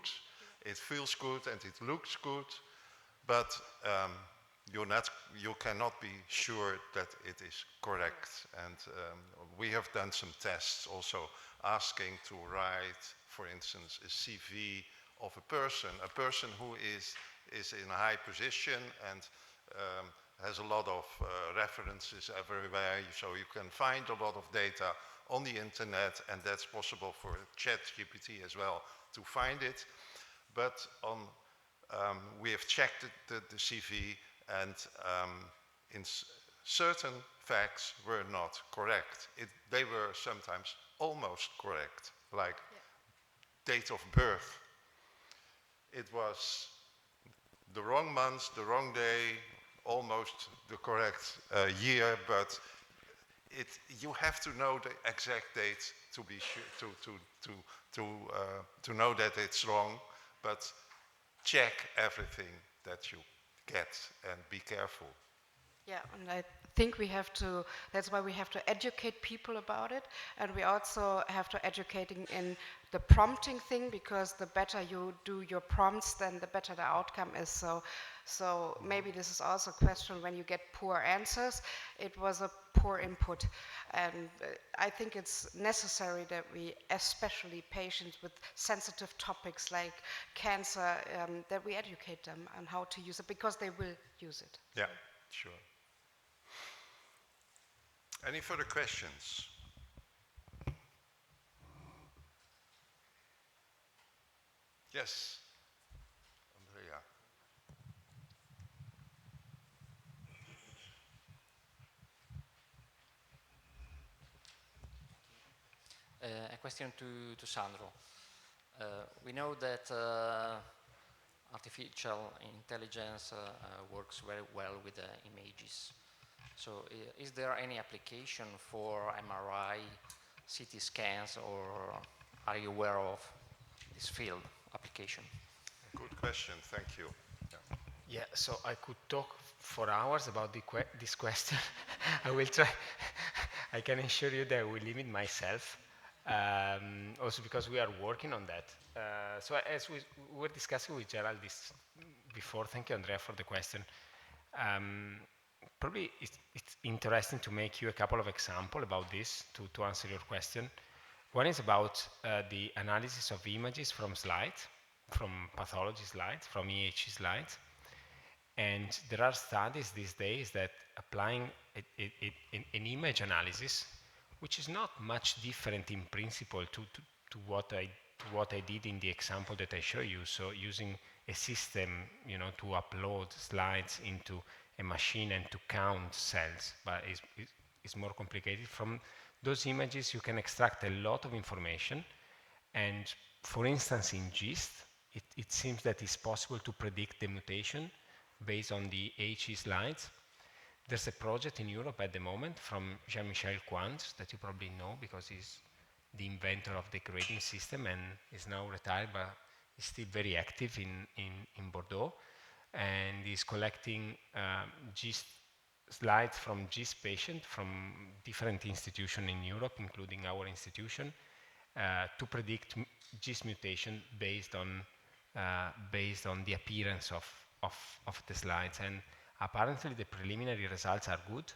it feels good, and it looks good, but you cannot be sure that it is correct. And we have done some tests also asking to write, for instance, a CV of a person who is in a high position and has a lot of references everywhere, so you can find a lot of data on the internet, and that's possible for ChatGPT as well to find it. But we have checked the CV, and in certain facts were not correct. They were sometimes almost correct, like date of birth. It was the wrong month, the wrong day, almost the correct year, but you have to know the exact date to be to know that it's wrong. But check everything that you get and be careful. Yeah, and I think that's why we have to educate people about it, and we also have to educating in the prompting thing, because the better you do your prompts, then the better the outcome is. So maybe this is also a question when you get poor answers, it was a poor input. And I think it's necessary that we, especially patients with sensitive topics like cancer, that we educate them on how to use it, because they will use it. Yeah, sure. Any further questions? Yes, Andrea. A question to Sandro. We know that artificial intelligence works very well with images. So is there any application for MRI, CT scans, or are you aware of this field application? Good question, thank you. Yeah, so I could talk for hours about this question. I will try. I can assure you that I will limit myself, also because we are working on that. So as we were discussing with Gerald before, thank you, Andrea, for the question. Probably it's interesting to make you a couple of examples about this to answer your question. One is about the analysis of images from slides, from pathology slides, from EHE slides. And there are studies these days that applying an image analysis, which is not much different in principle to what I did in the example that I show you. So using a system, to upload slides into a machine and to count cells, but it's more complicated. From those images, you can extract a lot of information. And for instance, in GIST, it seems that it's possible to predict the mutation based on the HE slides. There's a project in Europe at the moment from Jean-Michel Quanz that you probably know, because he's the inventor of the grading system and is now retired, but is still very active in Bordeaux. And he's collecting GIST slides from GIST patients from different institutions in Europe, including our institution, to predict GIST mutation based on the appearance of the slides. And apparently the preliminary results are good.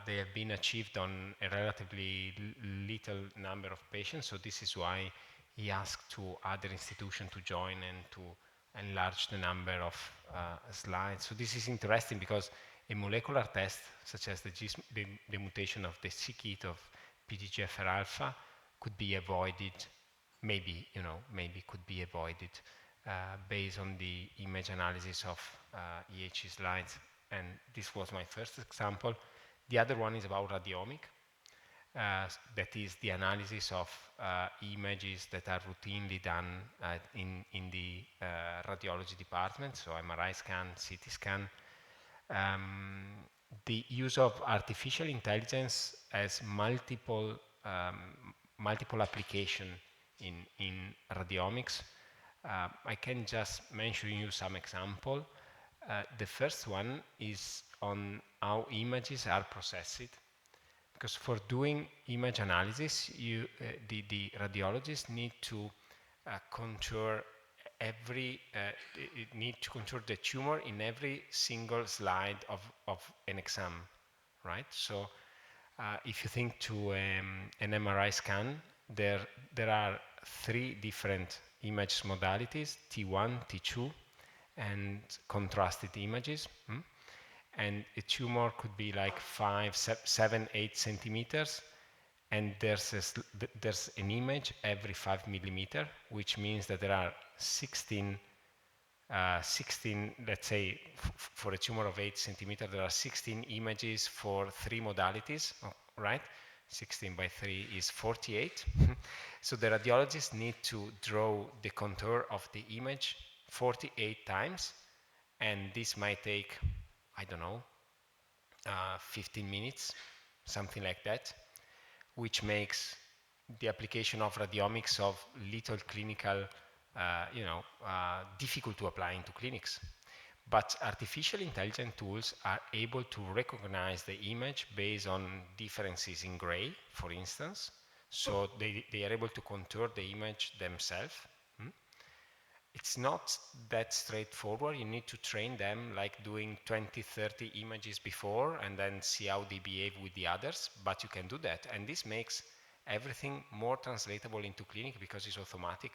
They have been achieved on a relatively little number of patients, so this is why he asked to other institutions to join and to enlarge the number of slides. So this is interesting because a molecular test, such as the mutation of the c-KIT of PDGFR alpha, could be avoided, maybe could be avoided based on the image analysis of EHE slides. And this was my first example. The other one is about radiomic. That is the analysis of images that are routinely done in the radiology department, so MRI scan, CT scan. The use of artificial intelligence has multiple application in radiomics. I can just mention you some example. The first one is on how images are processed. Because for doing image analysis, the radiologists need to contour the tumor in every single slide of an exam, right? So if you think to an MRI scan, there are 3 different image modalities, T1, T2, and contrasted images. And a tumor could be like 5, 7, 8 centimeters, and there's an image every 5 millimeter, which means that there are 16, let's say, for a tumor of 8 centimeters, there are 16 images for 3 modalities, right? 16 by 3 is 48. So the radiologists need to draw the contour of the image 48 times, and this might take, I don't know, 15 minutes, something like that, which makes the application of radiomics of little clinical, difficult to apply into clinics. But artificial intelligence tools are able to recognize the image based on differences in gray, for instance. So they are able to contour the image themselves. It's not that straightforward. You need to train them like doing 20, 30 images before and then see how they behave with the others, but you can do that. And this makes everything more translatable into clinic because it's automatic.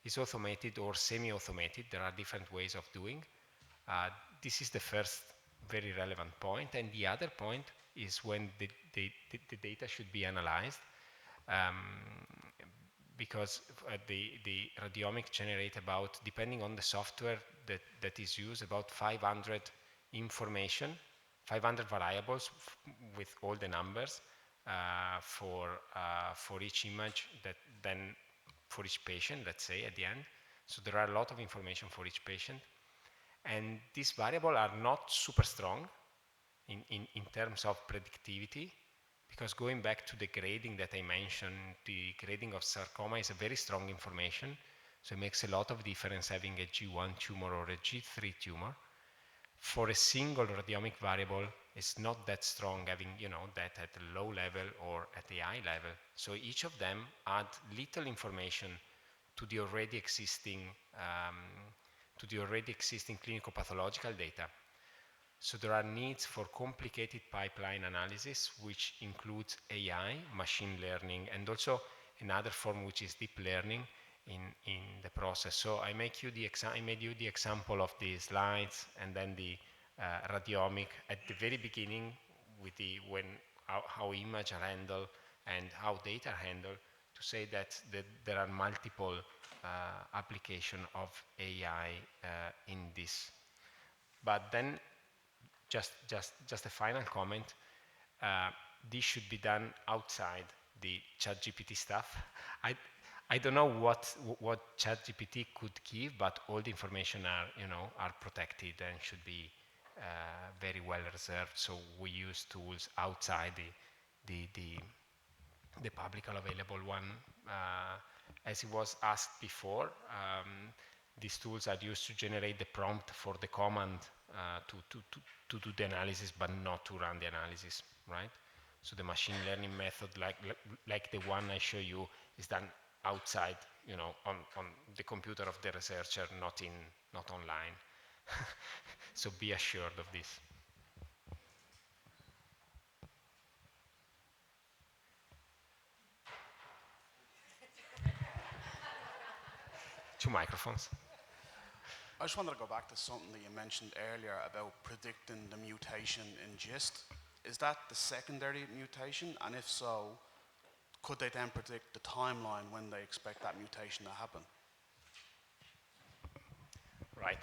It's automated or semi-automated. There are different ways of doing. This is the first very relevant point. And the other point is when the data should be analyzed. Because the radiomics generate about, depending on the software that is used, about 500 variables with all the numbers for each image, that then for each patient, let's say, at the end. So there are a lot of information for each patient. And these variables are not super strong in terms of predictivity, because going back to the grading that I mentioned, the grading of sarcoma is a very strong information, so it makes a lot of difference having a G1 tumor or a G3 tumor. For a single radiomic variable, it's not that strong having, that at a low level or at a high level. So each of them add little information to the already existing clinical pathological data. So there are needs for complicated pipeline analysis, which includes AI, machine learning, and also another form which is deep learning in the process. So I made you the example of the slides and then the radiomic at the very beginning with how images are handled and how data are handled, to say that there are multiple application of AI in this. But then just a final comment, this should be done outside the ChatGPT stuff. I don't know what ChatGPT could give, but all the information are protected and should be very well reserved. So we use tools outside the publicly available one. As it was asked before, these tools are used to generate the prompt for the command to do the analysis, but not to run the analysis, right? So the machine learning method, like the one I show you, is done outside, on the computer of the researcher, not online. So be assured of this. 2 microphones. I just wanted to go back to something that you mentioned earlier about predicting the mutation in GIST. Is that the secondary mutation? And if so, could they then predict the timeline when they expect that mutation to happen? Right.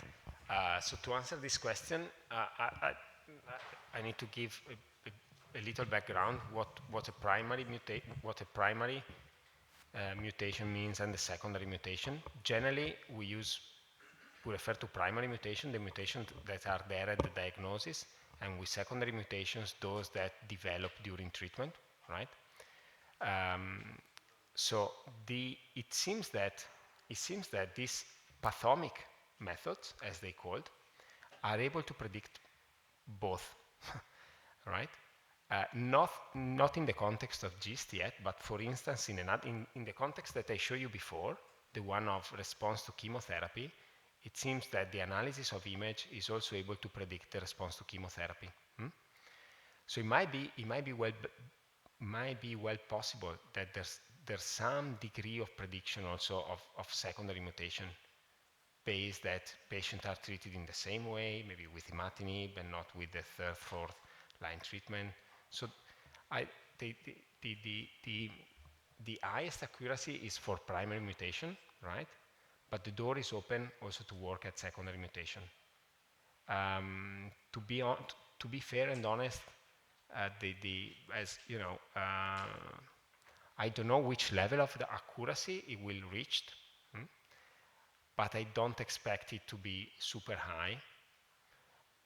So to answer this question, I need to give a little background what a primary mutation means and the secondary mutation. Generally, we refer to primary mutation, the mutations that are there at the diagnosis, and with secondary mutations, those that develop during treatment, right? So it seems that this pathomic methods, as they called, are able to predict both, right? Not in the context of GIST yet, but for instance, in the context that I showed you before, the one of response to chemotherapy, it seems that the analysis of image is also able to predict the response to chemotherapy. So it might be well possible that there's some degree of prediction also of secondary mutation based that patients are treated in the same way, maybe with imatinib and not with the third, fourth line treatment. So the highest accuracy is for primary mutation, right? But the door is open also to work at secondary mutation. To be fair and honest, as you know, I don't know which level of the accuracy it will reach, but I don't expect it to be super high.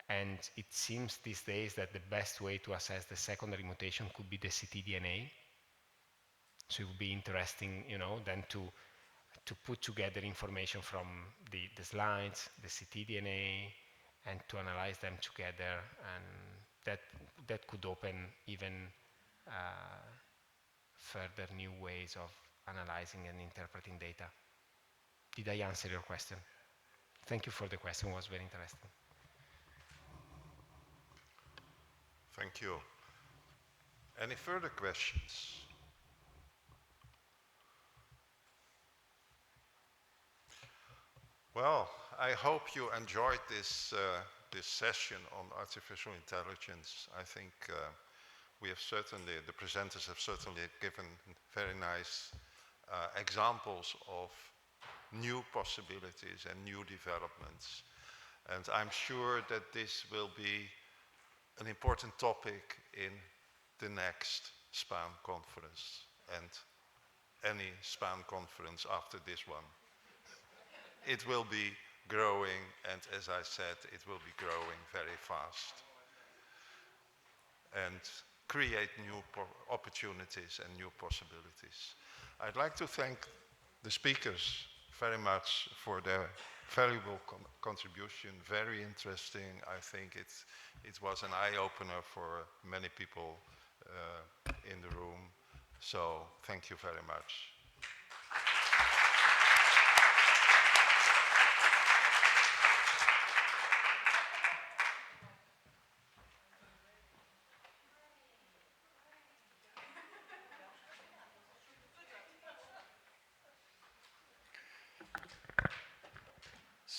And it seems these days that the best way to assess the secondary mutation could be the ctDNA. So it would be interesting, you know, then to put together information from the slides, the ctDNA, and to analyze them together, and that could open even further new ways of analyzing and interpreting data. Did I answer your question? Thank you for the question, it was very interesting. Thank you. Any further questions? Well, I hope you enjoyed this session on artificial intelligence. I think we have certainly, the presenters have certainly given very nice examples of new possibilities and new developments. And I'm sure that this will be an important topic in the next SPAGN conference and any SPAGN conference after this one. It will be growing, and as I said, it will be growing very fast and create new opportunities and new possibilities. I'd like to thank the speakers very much for their valuable contribution, very interesting. I think it was an eye-opener for many people in the room. So thank you very much.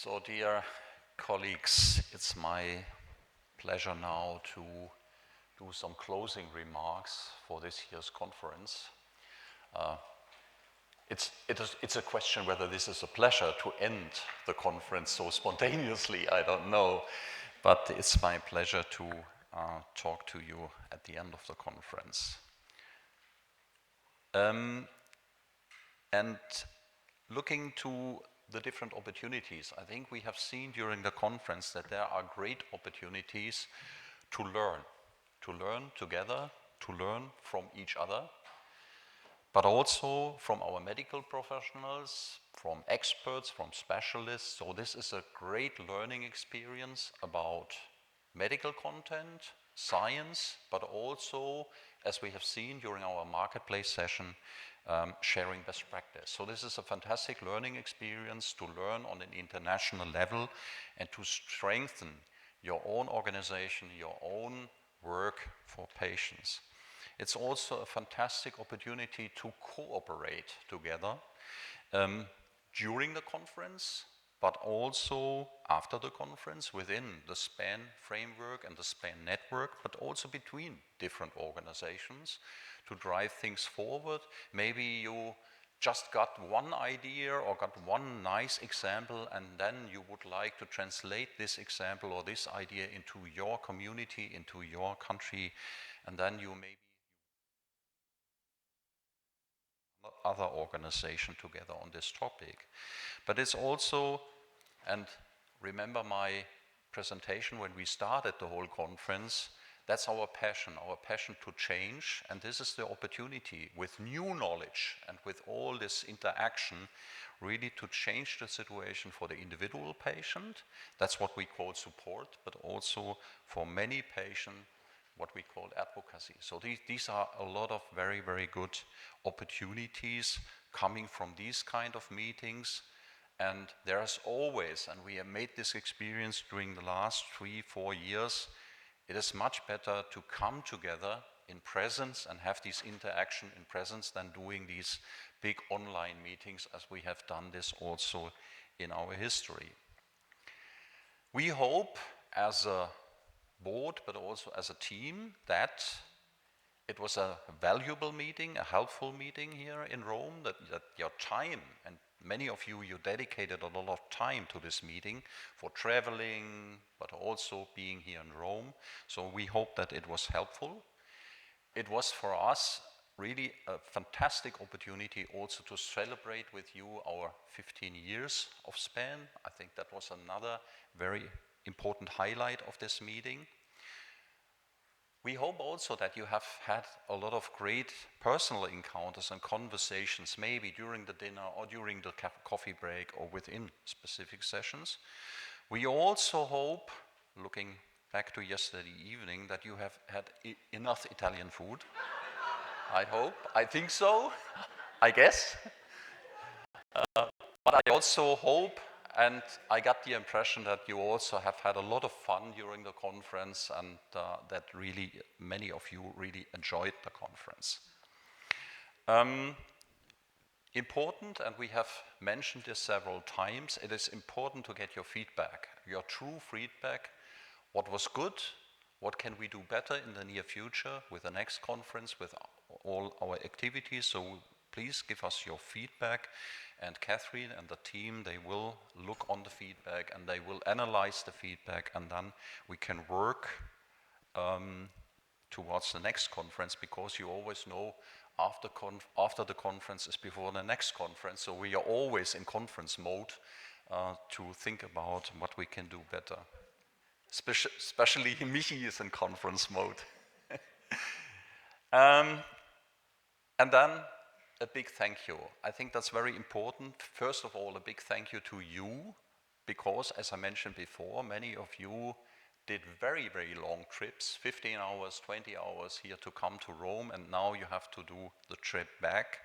So, dear colleagues, it's my pleasure now to do some closing remarks for this year's conference. It's a question whether this is a pleasure to end the conference so spontaneously, I don't know, but it's my pleasure to talk to you at the end of the conference. And looking to the different opportunities, I think we have seen during the conference that there are great opportunities to learn together, to learn from each other, but also from our medical professionals, from experts, from specialists. So this is a great learning experience about medical content, science, but also, as we have seen during our marketplace session, sharing best practice. So this is a fantastic learning experience to learn on an international level and to strengthen your own organization, your own work for patients. It's also a fantastic opportunity to cooperate together during the conference, but also after the conference within the SPAGN framework and the SPAGN network, but also between different organizations to drive things forward. Maybe you just got one idea or got one nice example, and then you would like to translate this example or this idea into your community, into your country, and then you maybe other organization together on this topic. But it's also, and remember my presentation when we started the whole conference, That's our passion to change, and this is the opportunity with new knowledge and with all this interaction really to change the situation for the individual patient. That's what we call support, but also for many patients, what we call advocacy. So these are a lot of very, very good opportunities coming from these kind of meetings. And there's always, and we have made this experience during the last 3-4 years, it is much better to come together in presence and have this interaction in presence than doing these big online meetings, as we have done this also in our history. We hope as a board, but also as a team, that it was a valuable meeting, a helpful meeting here in Rome, that your time, and many of you dedicated a lot of time to this meeting for traveling, but also being here in Rome. So we hope that it was helpful. It was for us really a fantastic opportunity also to celebrate with you our 15 years of SPAGN. I think that was another very important highlight of this meeting. We hope also that you have had a lot of great personal encounters and conversations, maybe during the dinner or during the coffee break or within specific sessions. We also hope, looking back to yesterday evening, that you have had enough Italian food. I hope, I think so, I guess. But I also hope, and I got the impression that you also have had a lot of fun during the conference, and that really many of you really enjoyed the conference. Important, and we have mentioned this several times, it is important to get your feedback, your true feedback. What was good? What can we do better in the near future with the next conference, with all our activities? So please give us your feedback, and Catherine and the team, they will look on the feedback and they will analyze the feedback, and then we can work towards the next conference, because you always know after the conference is before the next conference, so we are always in conference mode to think about what we can do better. Especially Michi is in conference mode. And then a big thank you. I think that's very important. First of all, a big thank you to you, because as I mentioned before, many of you did very, very long trips, 15 hours, 20 hours here to come to Rome, and now you have to do the trip back.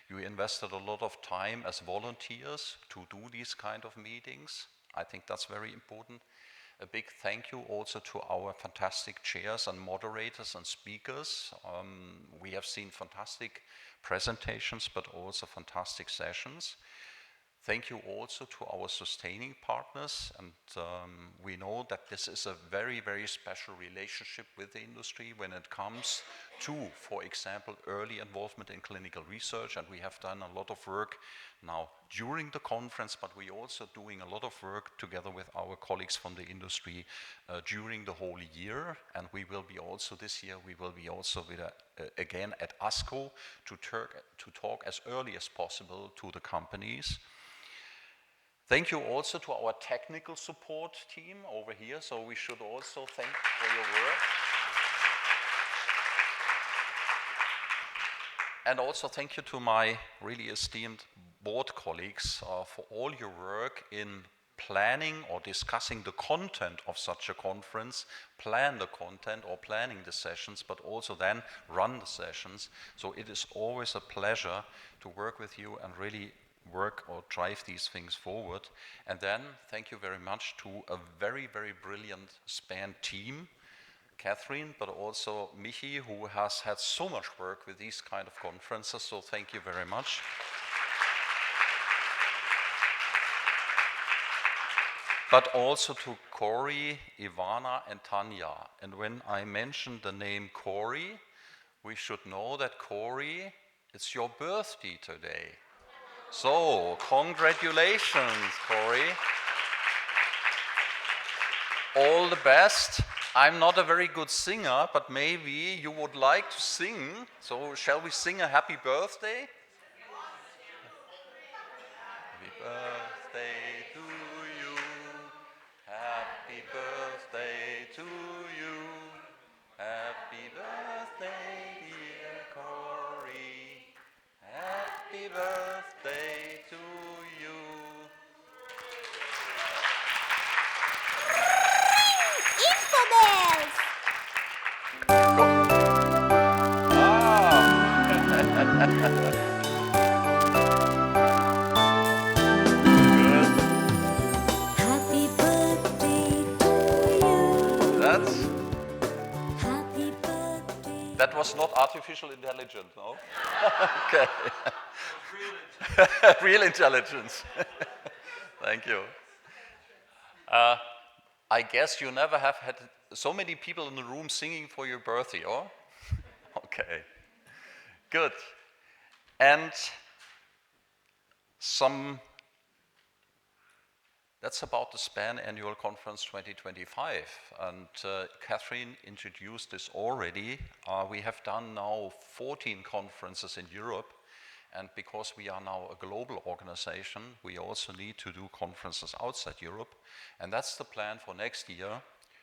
You invested a lot of time as volunteers to do these kind of meetings. I think that's very important. A big thank you also to our fantastic chairs and moderators and speakers. We have seen fantastic presentations, but also fantastic sessions. Thank you also to our sustaining partners, and we know that this is a very, very special relationship with the industry when it comes to, for example, early involvement in clinical research, and we have done a lot of work now during the conference, but we're also doing a lot of work together with our colleagues from the industry during the whole year, and we will be also this year, we will be also with again at ASCO to talk as early as possible to the companies. Thank you also to our technical support team over here, so we should also thank for your work. And also thank you to my really esteemed board colleagues for all your work in planning or discussing the content of such a conference, plan the content or planning the sessions, but also then run the sessions. So it is always a pleasure to work with you and really work or drive these things forward. And then thank you very much to a very, very brilliant SPAGN team, Catherine, but also Michi, who has had so much work with these kind of conferences, so thank you very much. But also to Corey, Ivana, and Tanya. And when I mentioned the name Corey, we should know that Corey, it's your birthday today. So, congratulations, Corey. All the best. I'm not a very good singer, but maybe you would like to sing. So, shall we sing a happy birthday? Happy birthday to you. Happy birthday to you. That was not artificial intelligence, no? Okay. Real intelligence. Thank you. I guess you never have had so many people in the room singing for your birthday, or? Okay. Good. And that's about the SPAGN Annual Conference 2025. And Catherine introduced this already. We have done now 14 conferences in Europe. And because we are now a global organization, we also need to do conferences outside Europe. And that's the plan for next year,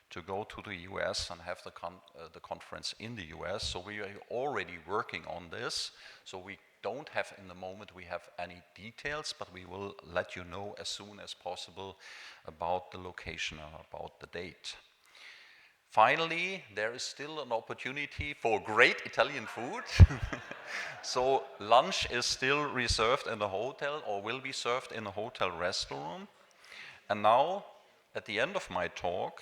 to go to the US and have the conference in the US. So we are already working on this. So we don't have, in the moment, we have any details, but we will let you know as soon as possible about the location and about the date. Finally, there is still an opportunity for great Italian food. So lunch is still reserved in the hotel, or will be served in a hotel restaurant. And now, at the end of my talk,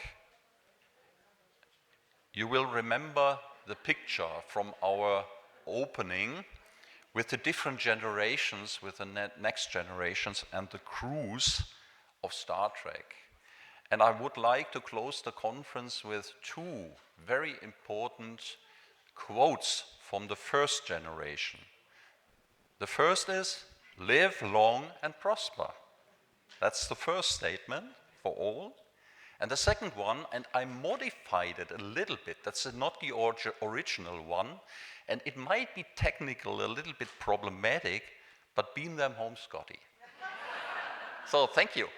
you will remember the picture from our opening with the different generations, with the next generations and the crews of Star Trek. And I would like to close the conference with two very important quotes from the first generation. The first is, live long and prosper. That's the first statement for all. And the second one, and I modified it a little bit, that's not the original one, and it might be technical, a little bit problematic, but beam them home, Scotty. So thank you.